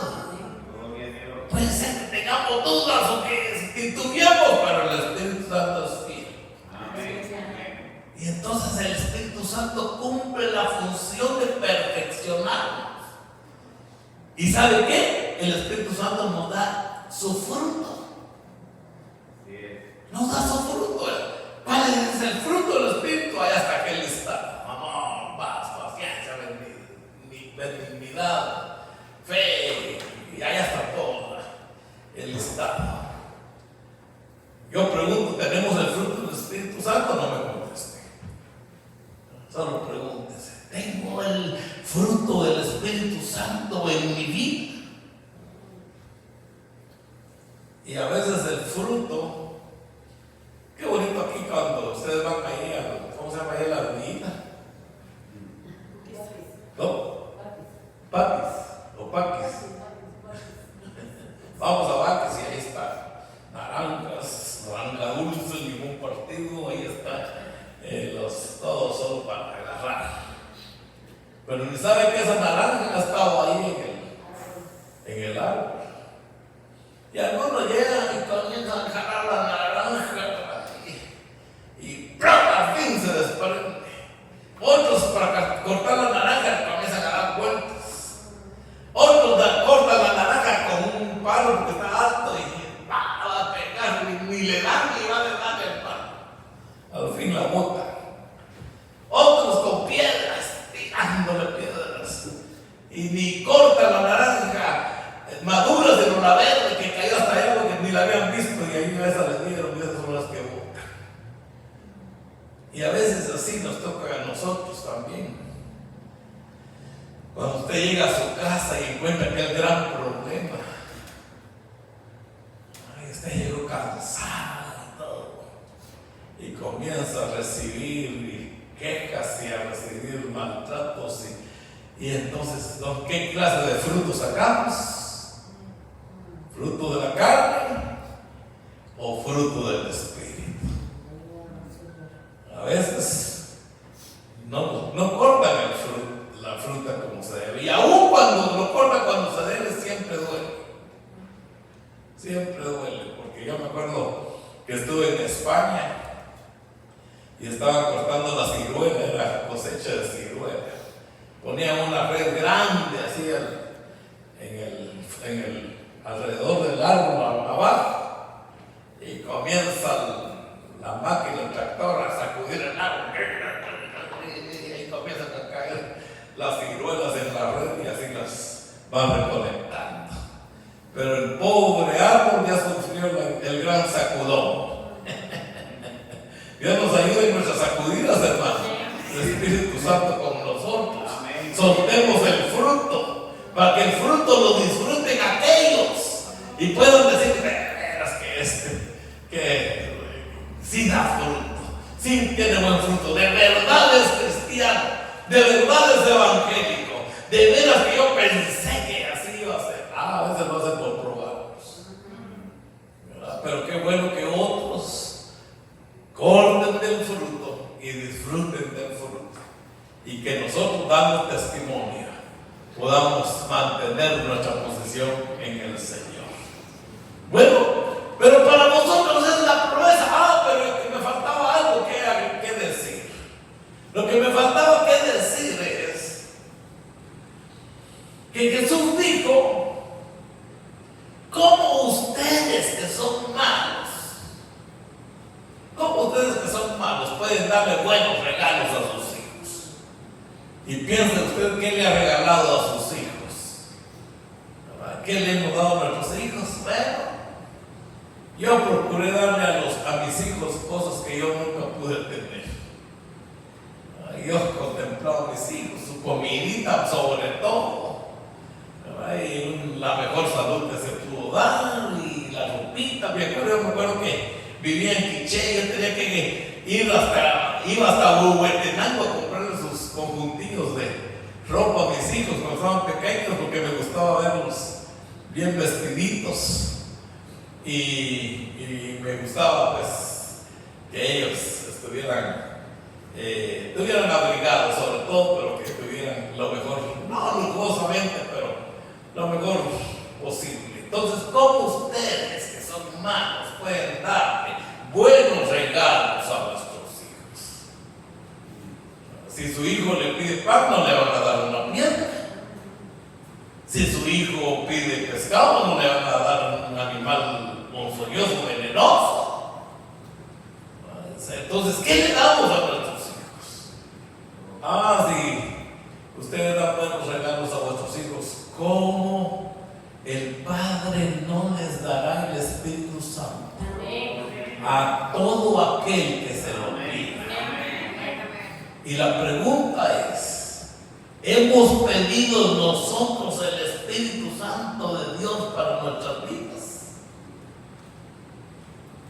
Gloria a Dios. Puede ser que tengamos dudas o que titubeemos, pero el Espíritu Santo es fiel. Amén. Santo cumple la función de perfeccionarnos. ¿Y sabe qué? El Espíritu Santo nos da su fruto. Nos da su fruto. ¿Cuál es el fruto del Espíritu? Ahí hasta que Él está. Amor, paz, paciencia, benignidad, fe. Y ahí está todo. Él está. Yo pregunto, ¿tenemos el fruto del Espíritu Santo? No me conteste. Solo pregúntese, ¿tengo el fruto del Espíritu Santo en mi vida? Y a veces el fruto, qué bonito aquí cuando ustedes van ahí a, ¿cómo se llama ahí la avenida? ¿No? Paquis o Paquis. Vamos a Paquis y ahí está. Naranjas, naranja dulce, ningún partido, ahí está. Todos solo para agarrar. Pero ni sabe que esa naranja ha estado ahí en el árbol. Y algunos llegan y comienzan a jalar la naranja y ¡plá! Al fin se desprende. Otros para cortar la naranja comienzan a dar vueltas. Otros cortan la naranja con un palo porque está alto y va a pegar, ni le dan ni va a darle el palo. Al fin la bota. Otros con piedras, tirándole piedras. Y ni cortan la naranja madura, sino la verde que cayó hasta allá porque ni la habían visto y ahí a esas les dieron y esas son las que botan. Y a veces así nos toca a nosotros también. Cuando usted llega a su casa y encuentra aquel gran problema, usted llegó cansado y todo, y comienza a recibir quejas y a recibir maltratos y entonces, ¿qué clase de fruto sacamos? ¿Fruto de la carne o fruto del Espíritu? A veces no cortan la fruta como se debe, y aún cuando lo cortan cuando se debe siempre duele. Siempre duele, porque yo me acuerdo que estuve en España y estaban cortando la ciruela, era cosecha de ciruela. Ponían una red grande así alrededor del árbol abajo y comienza la máquina, el tractor a sacudir el árbol y comienzan a caer las ciruelas en la red y así las van recolectando. Pero el pobre árbol ya sufrió el gran sacudón. Dios nos ayude en nuestras sacudidas, hermano. El Espíritu Santo con nosotros. Soltemos el fruto para que el fruto lo disfruten aquellos y puedan decir, verás que sí da fruto, sí tiene buen fruto, de verdad es cristiano, de verdad es evangélico, de veras que yo pensé que así iba a ser. A veces lo hacen por probarnos, ¿verdad? Pero qué bueno que otros corten del fruto y disfruten del fruto. Y que nosotros, dando testimonio, podamos mantener nuestra posición en el Señor. Bueno, pero para nosotros es la promesa. Pero que me faltaba algo que decir. Lo que me faltaba que decir es que Jesús dijo: ¿cómo ustedes que son malos? ¿Cómo ustedes que son malos pueden darle buenos regalos a sus hijos? Y piense usted qué le ha regalado a sus hijos. ¿Qué le hemos dado a nuestros hijos? Bueno, yo procuré darle a mis hijos cosas que yo nunca pude tener. Yo contemplaba a mis hijos, su comidita sobre todo, y la mejor salud que se pudo dar, y la ropita. Yo me acuerdo que vivía en Quiché, yo tenía que iba hasta Huehuetenango a comprarle sus conjuntillos de ropa a mis hijos cuando estaban pequeños, porque me gustaba verlos bien vestiditos y me gustaba pues que ellos estuvieran abrigados sobre todo, pero que tuvieran lo mejor, no lujosamente, pero lo mejor posible. Entonces, ¿cómo ustedes que son malos pueden darle buenos regalos a nuestros hijos? Si pan, no le van a dar una piedra. Si su hijo pide pescado, no le van a dar un animal ponzoñoso, venenoso. Entonces, ¿qué le damos a nuestros hijos? Sí, ustedes dan buenos regalos a vuestros hijos. ¿Cómo el Padre no les dará el Espíritu Santo a todo aquel que se lo pida? Y la pregunta es, ¿hemos pedido nosotros el Espíritu Santo de Dios para nuestras vidas?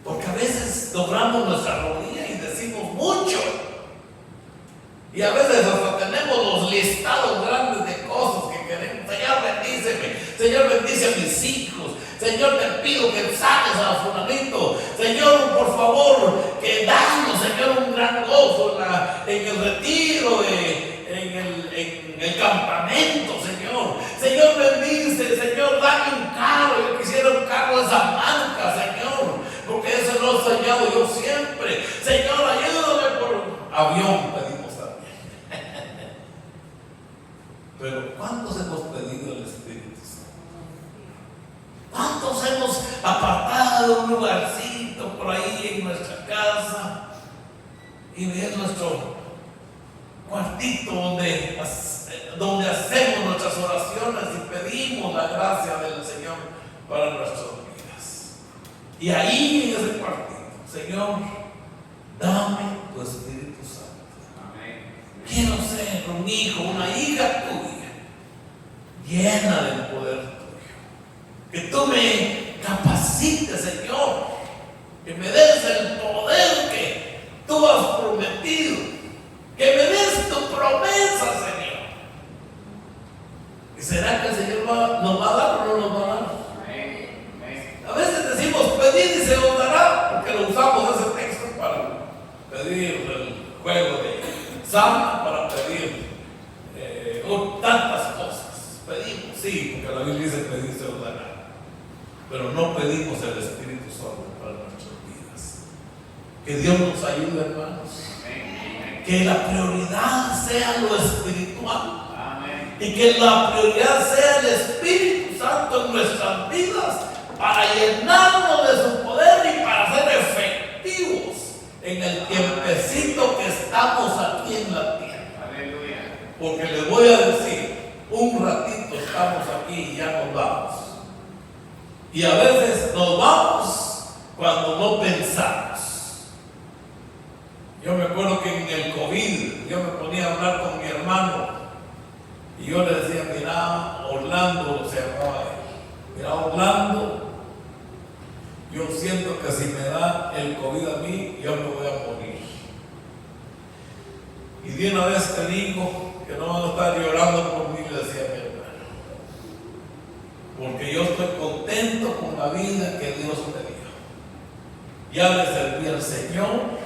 Porque a veces doblamos nuestra rodilla y decimos mucho. Y a veces hasta tenemos los listados grandes de cosas que queremos. Señor, bendíceme. Señor, bendice a mis hijos. Señor, te pido que sanes a fulanito. Señor, por favor, que danos, Señor, un gran gozo en el retiro, en el campamento, Señor. Señor, bendice, Señor, dame un carro. Yo quisiera un carro de esa marca, Señor, porque eso lo he soñado yo siempre. Señor, ayúdame por avión, pedimos también. Pero ¿cuántos hemos pedido el Espíritu Santo? ¿Cuántos hemos apartado un lugarcito por ahí en nuestra casa y es nuestro cuartito donde hacemos nuestras oraciones y pedimos la gracia del Señor para nuestras vidas? Y ahí en ese cuartito, Señor, dame tu Espíritu Santo. Amén. Quiero ser un hijo, una hija tuya, llena del poder tuyo. Que tú me capacites, Señor, que me des el poder que tú has prometido, que me des tu promesa, Señor. ¿Y será que el Señor nos va a dar o no nos va a dar? A veces decimos pedir y se os dará, porque lo usamos ese texto para pedir el juego de Santa, para pedir tantas cosas. Pedimos, sí, porque la Biblia dice pedir se os dará. Pero no pedimos el Espíritu Santo para nuestras vidas. Que Dios nos ayude, hermanos. Que la prioridad sea lo espiritual. Amén. Y que la prioridad sea el Espíritu Santo en nuestras vidas, para llenarnos de su poder y para ser efectivos en el tiempecito que estamos aquí en la tierra. Aleluya. Porque les voy a decir, un ratito estamos aquí y ya nos vamos. Y a veces nos vamos cuando no pensamos. Yo me acuerdo que en el COVID yo me ponía a hablar con mi hermano y yo le decía, mira, Orlando, se llamaba él. Mira, Orlando, yo siento que si me da el COVID a mí, yo me voy a morir. Y de una vez te digo que no van a estar llorando por mí, le decía a mi hermano. Porque yo estoy contento con la vida que Dios me dio. Ya le serví al Señor,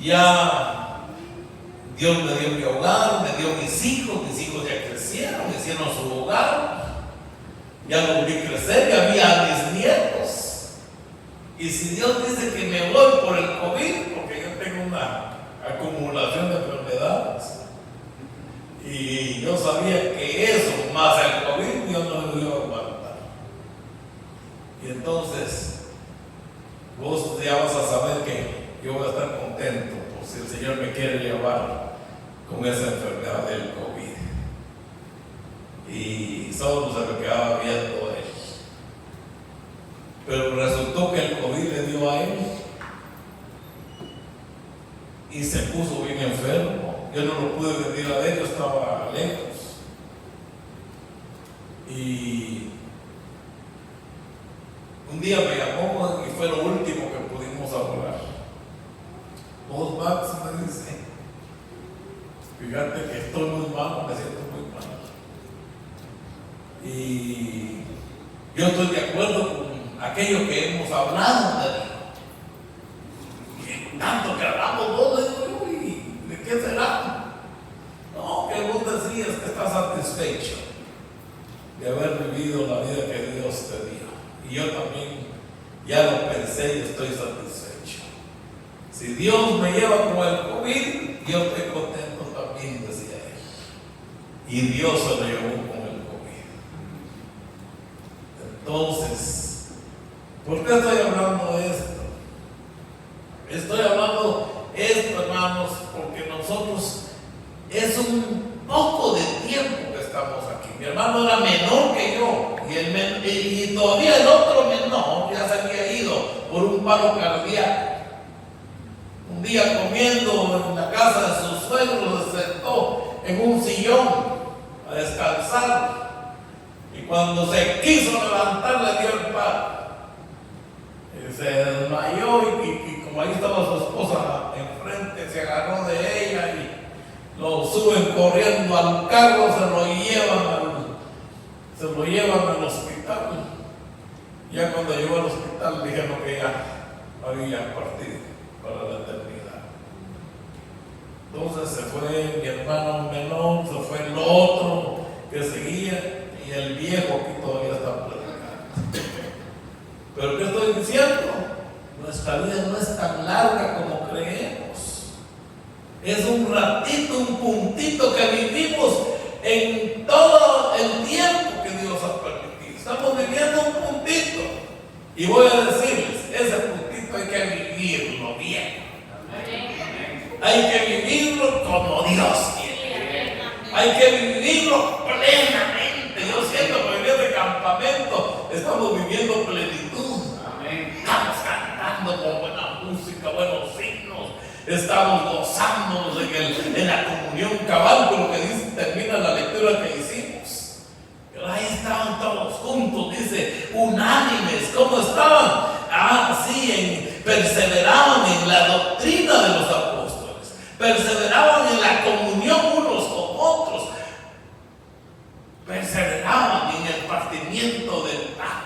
ya Dios me dio mi hogar, me dio mis hijos ya crecieron, hicieron su hogar, ya los vi crecer, ya vi a mis nietos. Y si Dios dice que me voy por el COVID, porque yo tengo una acumulación de enfermedades, y yo sabía que eso más el COVID Dios no me iba a aguantar. Y entonces vos ya vas a saber que yo voy a estar contento por si el Señor me quiere llevar con esa enfermedad del COVID. Y solo se me quedaba viendo él. Pero resultó que el COVID le dio a él y se puso bien enfermo. Yo no lo pude venir a ver, yo estaba lejos. Y un día me llamó y fue lo último que pudimos hablar. Vos, Max, me dice, fíjate que estoy muy mal, me siento muy mal. Y yo estoy de acuerdo con aquello que hemos hablado, le digo. Tanto que hablamos vos, le digo, ¿y de qué será? No, que vos decías que estás satisfecho de haber vivido la vida que Dios te dio. Y yo también ya lo pensé y estoy satisfecho. Si Dios me lleva con el COVID, yo estoy contento también, decía él. y Dios se lo llevó con el COVID. Entonces, ¿por qué estoy hablando de esto? Estoy hablando esto, hermanos, porque nosotros es un poco de tiempo que estamos aquí. Mi hermano era menor que yo y todavía el otro menor ya se había ido por un paro cardíaco. Un día comiendo en la casa de sus suegros se sentó en un sillón a descansar y cuando se quiso levantar le dio el paro. Se desmayó y como ahí estaba su esposa enfrente, se agarró de ella y lo suben corriendo al carro, se lo llevan al hospital. Ya cuando llegó al hospital dijeron que ya había partido para la eternidad. Entonces se fue mi hermano menor, se fue el otro que seguía y el viejo aquí todavía está platicando. Pero ¿qué estoy diciendo? Nuestra vida no es tan larga como creemos. Es un ratito, un puntito que vivimos en todo el tiempo que Dios ha permitido. Estamos viviendo un puntito. Y voy a decirles, ese puntito hay que vivirlo bien. Hay que vivirlo como Dios quiere. Hay que vivirlo plenamente. Yo siento que en este campamento estamos viviendo plenitud. Estamos cantando con buena música, buenos signos. Estamos gozándonos en la comunión cabal con lo que dice, termina la lectura que hicimos. Pero ahí estaban todos juntos, dice, unánimes. ¿Cómo estaban? Sí, perseveraban en la doctrina de los apóstoles, perseveraban en la comunión unos con otros, perseveraban en el partimiento del pan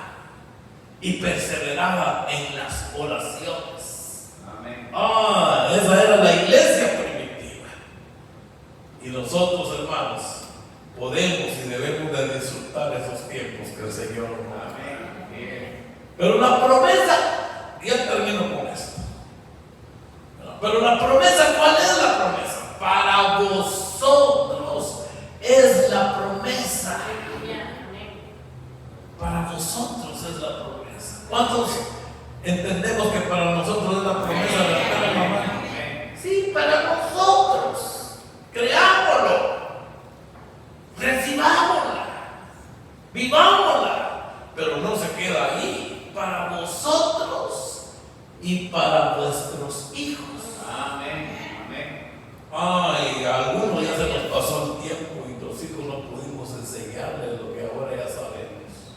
y perseveraban en las oraciones. Amén. Esa era la iglesia primitiva. Y nosotros, hermanos, podemos y debemos de disfrutar esos tiempos que el Señor nos da. Pero la promesa, ya termino con esto. Pero la promesa, ¿cuál es la promesa? Para vosotros es la promesa. Para vosotros es la promesa. ¿Cuántos entendemos que para nosotros es la promesa de la cara, mamá? Sí, para nosotros. Creámoslo. Recibámosla. Vivámosla. Pero no se queda ahí. Para vosotros y para vuestros hijos. Amén. Amén. A algunos ya se nos pasó el tiempo y los hijos no pudimos enseñarles lo que ahora ya sabemos.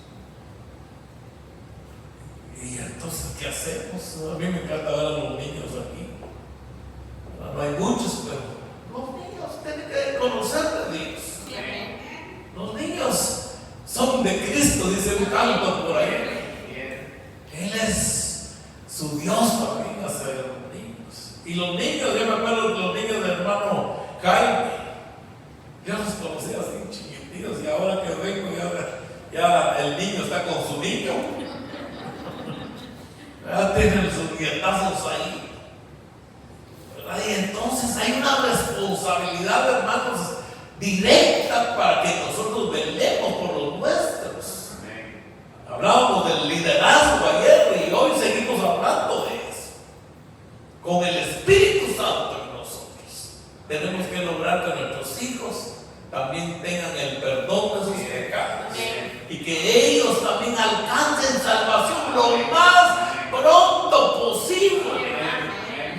Y entonces, ¿qué hacemos? A mí me encanta ver a los niños aquí. No hay muchos, pero los niños tienen que conocer de Dios. Los niños son de Cristo, dice un canto por ahí. Él es su Dios también hacia los niños. Y los niños, yo me acuerdo de los niños del hermano Jaime. Yo los conocía así chiquititos y ahora que vengo ya el niño está con su niño. Ya tienen sus nietazos ahí. ¿Verdad? Y entonces hay una responsabilidad, hermanos, directa para que nosotros velemos por los nuestros. Hablábamos del liderazgo ayer y hoy seguimos hablando de eso. Con el Espíritu Santo en nosotros tenemos que lograr que nuestros hijos también tengan el perdón de sus pecados y que ellos también alcancen salvación lo más pronto posible.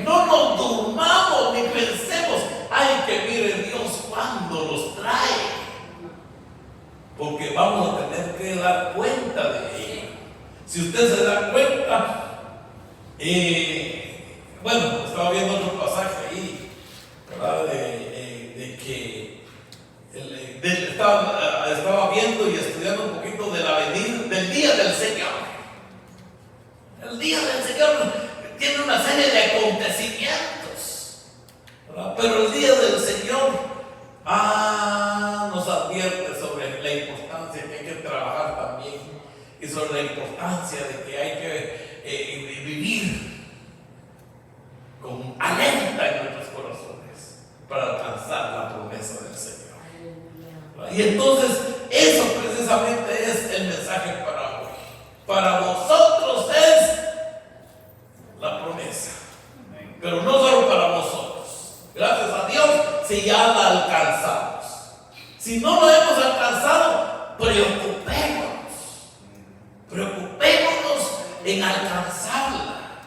No nos durmamos ni pensemos, ay, que mire Dios cuando los trae. Porque vamos a tener que dar cuenta de ello. Si usted se da cuenta, bueno, estaba viendo otro pasaje ahí, ¿verdad? De que estaba viendo y estudiando un poquito de la venida, del día del Señor. El día del Señor tiene una serie de acontecimientos, ¿verdad? Pero el día del Señor nos advierte sobre la importancia que hay que trabajar también y sobre la importancia de que hay que vivir con alerta en nuestros corazones para alcanzar la promesa del Señor. Y entonces eso precisamente es el mensaje para hoy. Para vosotros es la promesa, pero no solo para vosotros. Gracias a Dios si ya la alcanzamos. Si no lo hemos alcanzado, preocupémonos en alcanzarla.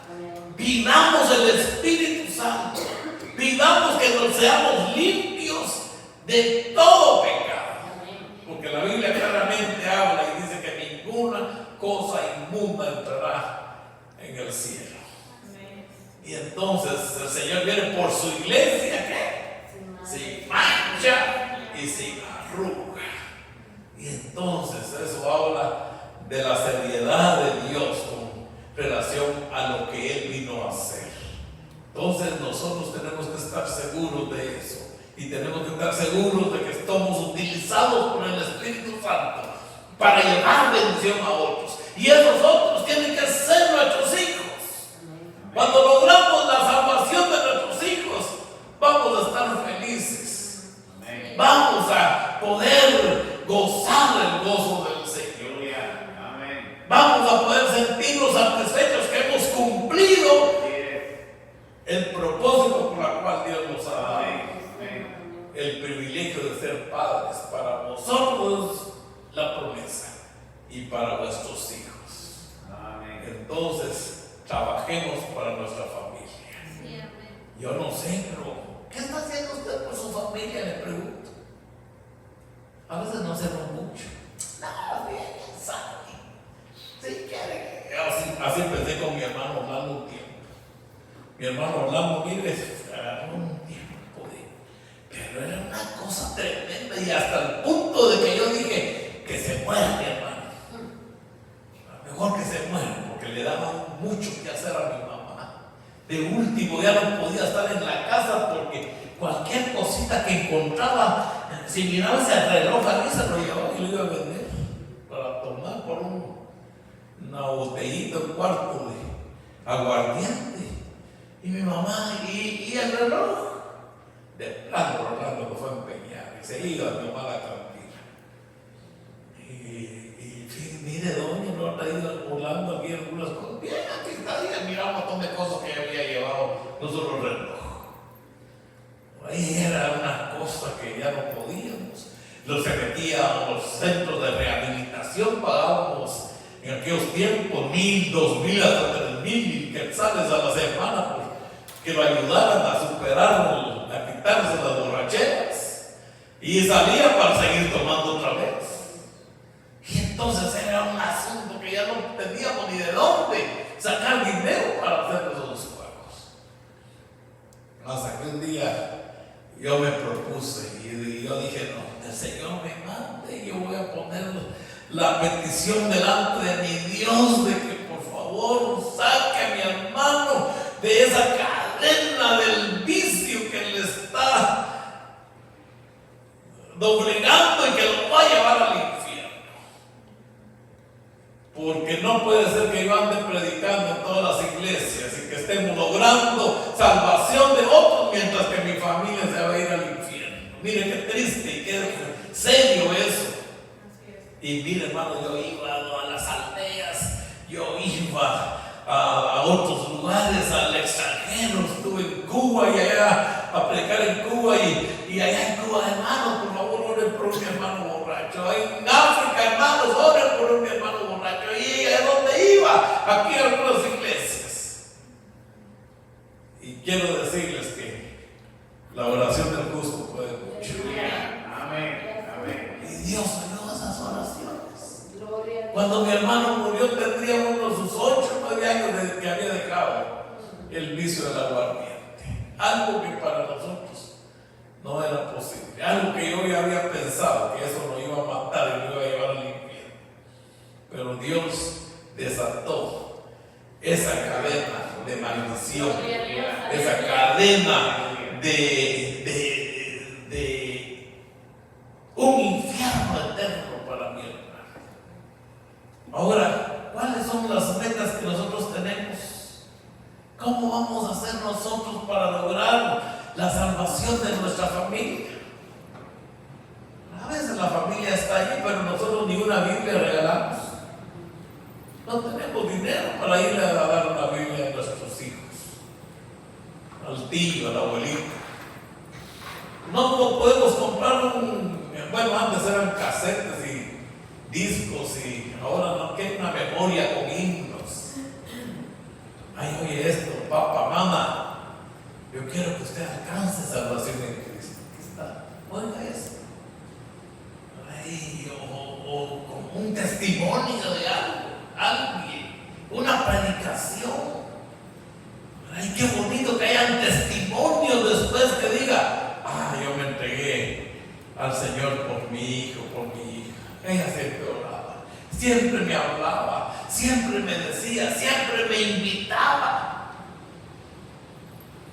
Pidamos el Espíritu Santo, pidamos que nos seamos limpios de todo pecado, porque la Biblia claramente habla y dice que ninguna cosa inmunda entrará en el cielo. Y entonces el Señor viene por su iglesia, ¿qué? Sin mancha y sin arruga. Y entonces eso habla de la seriedad de Dios con relación a lo que Él vino a hacer. Entonces nosotros tenemos que estar seguros de eso, y tenemos que estar seguros de que estamos utilizados por el Espíritu Santo para llevar bendición a otros, y esos otros tienen que ser nuestros hijos. Cuando logramos la salvación de nuestros hijos, vamos a estar felices. Vamos a poder gozar el gozo del Señor. Vamos a poder sentirnos satisfechos que hemos cumplido el propósito por el cual Dios nos ha dado. El privilegio de ser padres. Para vosotros la promesa y para vuestros hijos. Entonces trabajemos para nuestra familia. Yo no sé, pero ¿qué está haciendo usted por su familia? Le pregunto. A veces no hacemos mucho. Nada bien, sabe. Si quiere. Así empecé con mi hermano Orlando un tiempo. Mi hermano Orlando, mire, agarró un tiempo pero era una cosa tremenda, y hasta el punto de que yo dije que se muera mi hermano. Mejor que se muera, porque le daba mucho que hacer a mi mamá. De último ya no podía estar en la casa porque cualquier cosita que encontraba, si miraba ese reloj a mí, se lo llevaba y lo iba a vender para tomar por una botellita, un cuarto de aguardiente. Y mi mamá, y el reloj, de plano Rolando lo fue a empeñar y se iba a mi mamá tranquila. Y mire, doña, no ha traído Orlando aquí algunas cosas. Bien, aquí está, y mira un montón de cosas que había llevado, no solo el reloj. Ahí era una cosa que ya no podíamos. Se metía a los centros de rehabilitación, pagábamos en aquellos tiempos 1,000, 2,000, hasta 3,000 quetzales a la semana, que lo ayudaran a superar, a quitarse las borracheras, y salía para seguir tomando otra vez. Y entonces era un asunto que ya no teníamos ni de dónde sacar dinero para hacer esos juegos. Hasta que un día yo me propuse y yo dije, no, el Señor me mande, y yo voy a poner la petición delante de mi Dios de que por favor saque a mi hermano de esa cadena del vicio que le está doblegando y que lo va a llevar al infierno. Porque no puede ser que yo ande predicando en todas las iglesias y que estemos logrando salvación de otros mientras que mi familia se va a ir al infierno. Mire qué triste y qué serio eso. Y mire, hermano, yo iba a las aldeas, yo iba a otros lugares, al extranjero, estuve en Cuba y allá a predicar en Cuba, y allá en Cuba, hermanos, por favor, oren por un hermano borracho. En África, hermanos, oren por un hermano borracho. Y a donde iba, aquí en algunas iglesias. Y quiero decirles que la oración del justo puede mucho. Amén. Amén. Y Dios oyó esas oraciones. Cuando mi hermano murió, tendría uno de sus 8 o 9 años desde que había dejado el vicio del aguardiente. Algo que para nosotros no era posible. Algo que yo ya había pensado que eso lo iba a matar y lo iba a llevar al infierno. Pero Dios desató esa cadena de maldición, esa cadena de un infierno eterno para mi hermano. Ahora, ¿cuáles son las metas que nosotros tenemos? ¿Cómo vamos a hacer nosotros para lograr la salvación de nuestra familia? A veces la familia al tío, al abuelito. No podemos comprar bueno, antes eran casetes y discos y ahora no, que una memoria con himnos. Ay, oye esto, papá, mamá, yo quiero que usted alcance salvación en Cristo. Aquí está, oiga eso. Ay, o como un testimonio de alguien, una predicación. Ay, qué bonito que hayan testimonios después que diga: ah, yo me entregué al Señor por mi hijo, por mi hija. Ella siempre oraba, siempre me hablaba, siempre me decía, siempre me invitaba.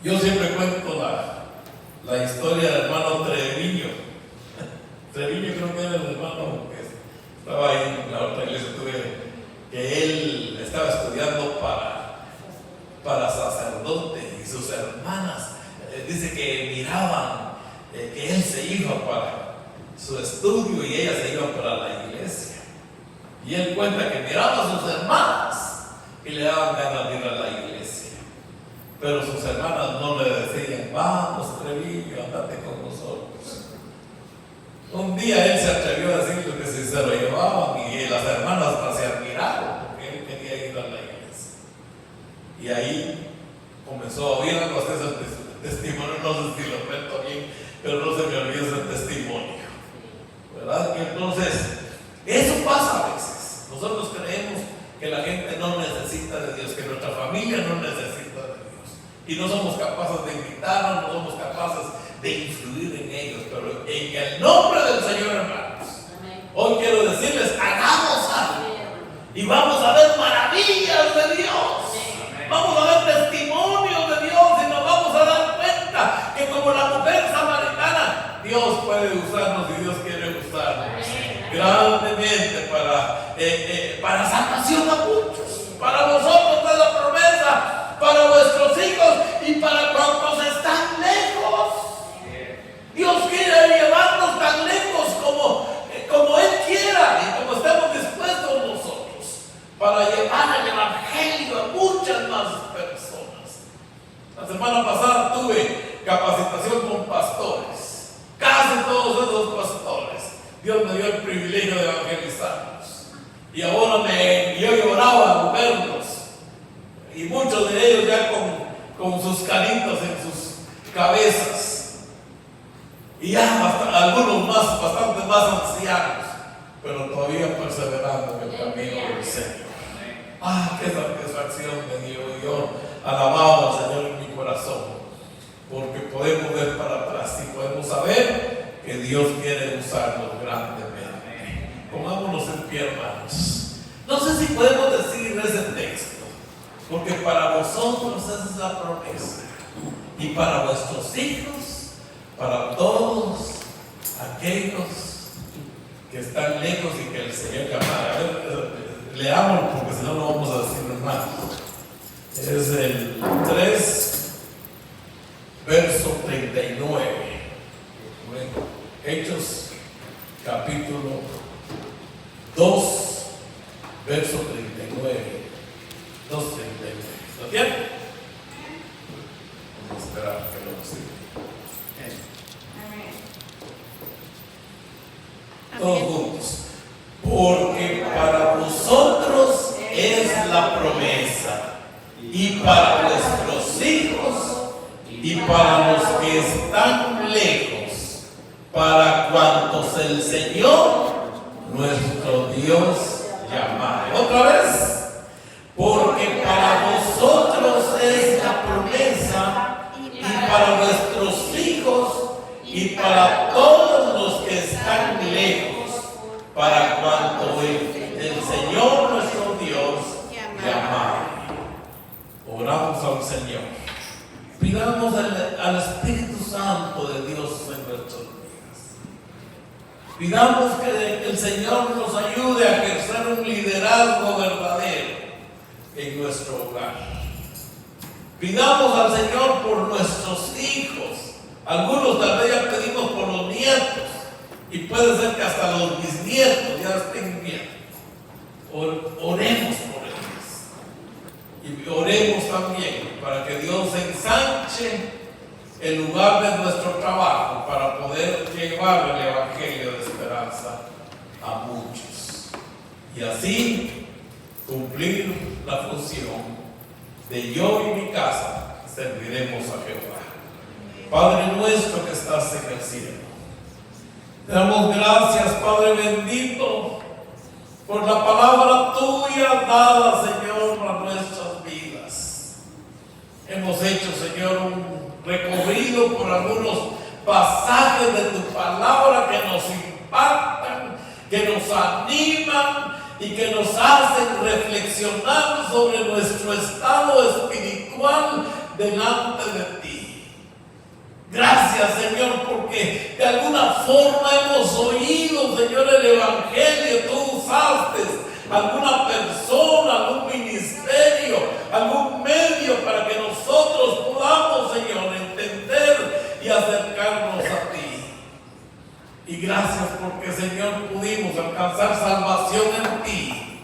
Yo siempre cuento la historia del hermano Treviño. Treviño creo que era el hermano que estaba ahí en la otra iglesia, que él estaba estudiando para sacerdote, y sus hermanas dice que miraban que él se iba para su estudio y ella se iba para la iglesia, y él cuenta que miraba a sus hermanas y le daban ganas de ir a la iglesia, pero sus hermanas no le decían: vamos, Treviño, andate con nosotros. Un día él se atrevió a decirle que si se lo llevaban, y las hermanas hasta se admiraron porque él quería ir a la iglesia. Y ahí comenzó a oír algo así, ese testimonio, no sé si lo cuento bien, pero no se me olvida ese testimonio, ¿verdad? Y entonces, eso pasa a veces. Nosotros creemos que la gente no necesita de Dios, que nuestra familia no necesita de Dios, y no somos capaces de invitarlos, no somos capaces de influir en ellos, pero en el nombre del Señor, hermanos, hoy quiero decirles: hagamos algo y vamos a ver maravillas de Dios. Vamos a ver testimonios de Dios y nos vamos a dar cuenta que, como la mujer samaritana, Dios puede usarnos y Dios quiere usarnos grandemente para salvación a muchos. Para vosotros es la promesa, para vuestros hijos y para cuantos están lejos. Dios quiere llevarnos tan lejos como Él quiera y como estemos dispuestos nosotros, para llevar el evangelio a muchas más personas. La semana pasada tuve capacitación con pastores, casi todos esos pastores. Dios me dio el privilegio de evangelizarlos, y ahora yo lloraba al verlos, y muchos de ellos ya con sus canitas en sus cabezas, y ya algunos bastante más ancianos, pero todavía perseverando en el camino del Señor. Ah, qué satisfacción me dio. Yo alababa al Señor en mi corazón, porque podemos ver para atrás y podemos saber que Dios quiere usarnos grandemente. Pongámonos en pie, hermanos. No sé si podemos decir ese texto, porque para vosotros esa es la promesa, y para vuestros hijos, para todos aquellos que están lejos y que el Señor llamará. A ver, leamos, porque si no, no vamos a decir más. Es el 3, verso 39. Bueno, Hechos, capítulo 2, verso 39. 2:39. ¿Lo tienen? Vamos a esperar que lo siga. Todos juntos. Porque para vosotros es la promesa, y para vuestros hijos, y para los que están lejos, para cuantos el Señor nuestro Dios llamare. Otra vez. Porque para vosotros es la promesa, y para vuestros hijos, y para todos los que están lejos, para cuanto el Señor nuestro Dios llamare. Oramos al Señor. Pidamos al Espíritu Santo de Dios en nuestros días. Pidamos que el Señor nos ayude a ejercer un liderazgo verdadero en nuestro hogar. Pidamos al Señor por nuestros hijos. Algunos tal vez ya pedimos por los nietos, y puede ser que hasta los bisnietos ya estén bien. Oremos por ellos, y oremos también para que Dios ensanche el lugar de nuestro trabajo para poder llevar el evangelio de esperanza a muchos y así cumplir la función de yo y mi casa serviremos a Jehová. Padre nuestro que estás en el cielo, te damos gracias, Padre bendito, por la palabra tuya dada, Señor, a nuestras vidas. Hemos hecho, Señor, un recorrido por algunos pasajes de tu palabra que nos impactan, que nos animan y que nos hacen reflexionar sobre nuestro estado espiritual delante de ti. Gracias, Señor, porque de alguna forma hemos oído, Señor, el evangelio. Tú usaste alguna persona, algún ministerio, algún medio para que nosotros podamos, Señor, entender y acercarnos a ti. Y gracias porque, Señor, pudimos alcanzar salvación en ti.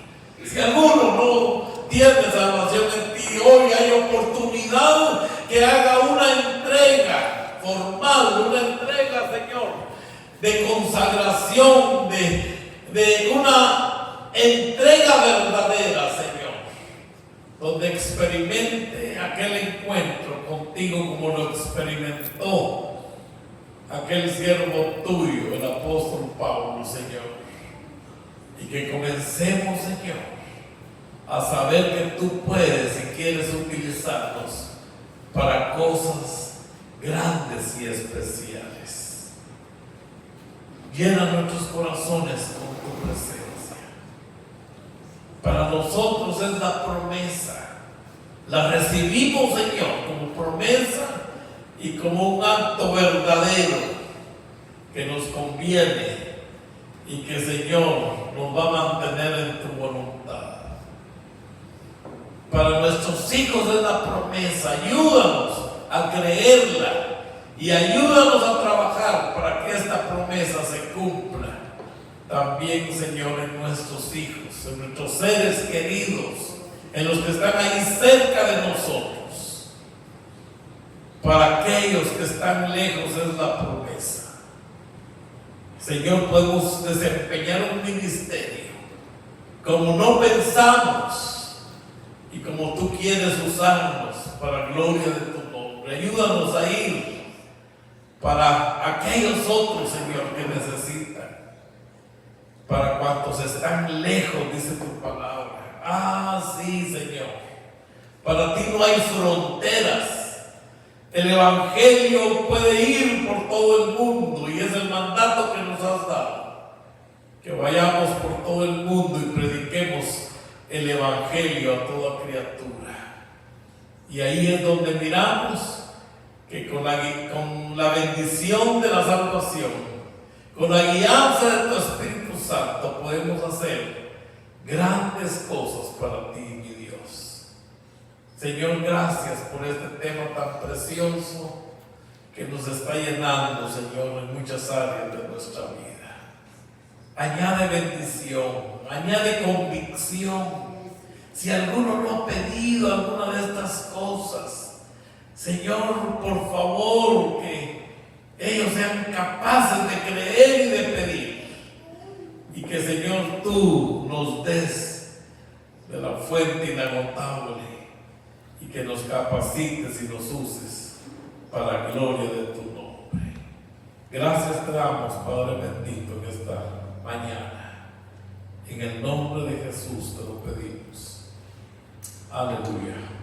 Si alguno no tiene salvación en ti, hoy hay oportunidad que haga una entrega formal, una entrega, Señor, de consagración, de una entrega verdadera, Señor, donde experimente aquel encuentro contigo como lo experimentó aquel siervo tuyo, el apóstol Pablo, Señor. Y que comencemos, Señor, a saber que tú puedes y quieres utilizarnos para cosas grandes y especiales. Llena nuestros corazones con tu presencia. Para nosotros es la promesa. La recibimos, Señor, como promesa y como un acto verdadero que nos conviene y que, Señor, nos va a mantener en tu voluntad. Para nuestros hijos es la promesa. Ayúdanos a creerla y ayúdanos a trabajar para que esta promesa se cumpla también, Señor, en nuestros hijos, en nuestros seres queridos, en los que están ahí cerca de nosotros. Para aquellos que están lejos es la promesa. Señor, podemos desempeñar un ministerio como no pensamos y como tú quieres usarnos para gloria de tu nombre. Ayúdanos a ir para aquellos otros, Señor, que necesitan. Para cuantos están lejos, dice tu palabra. Ah, sí, Señor. Para ti no hay fronteras. El evangelio puede ir por todo el mundo y es el mandato que nos has dado. Que vayamos por todo el mundo y prediquemos el evangelio a toda criatura. Y ahí es donde miramos que con la bendición de la salvación, con la guianza de tu Espíritu Santo, podemos hacer grandes cosas para ti, mi Dios. Señor, gracias por este tema tan precioso que nos está llenando, Señor, en muchas áreas de nuestra vida. Añade bendición, añade convicción. Si alguno no ha pedido alguna de estas cosas, Señor, por favor, que ellos sean capaces de creer y de pedir. Y que, Señor, tú nos des de la fuente inagotable y que nos capacites y nos uses para gloria de tu nombre. Gracias te damos, Padre bendito, en esta mañana. En el nombre de Jesús te lo pedimos. Aleluya.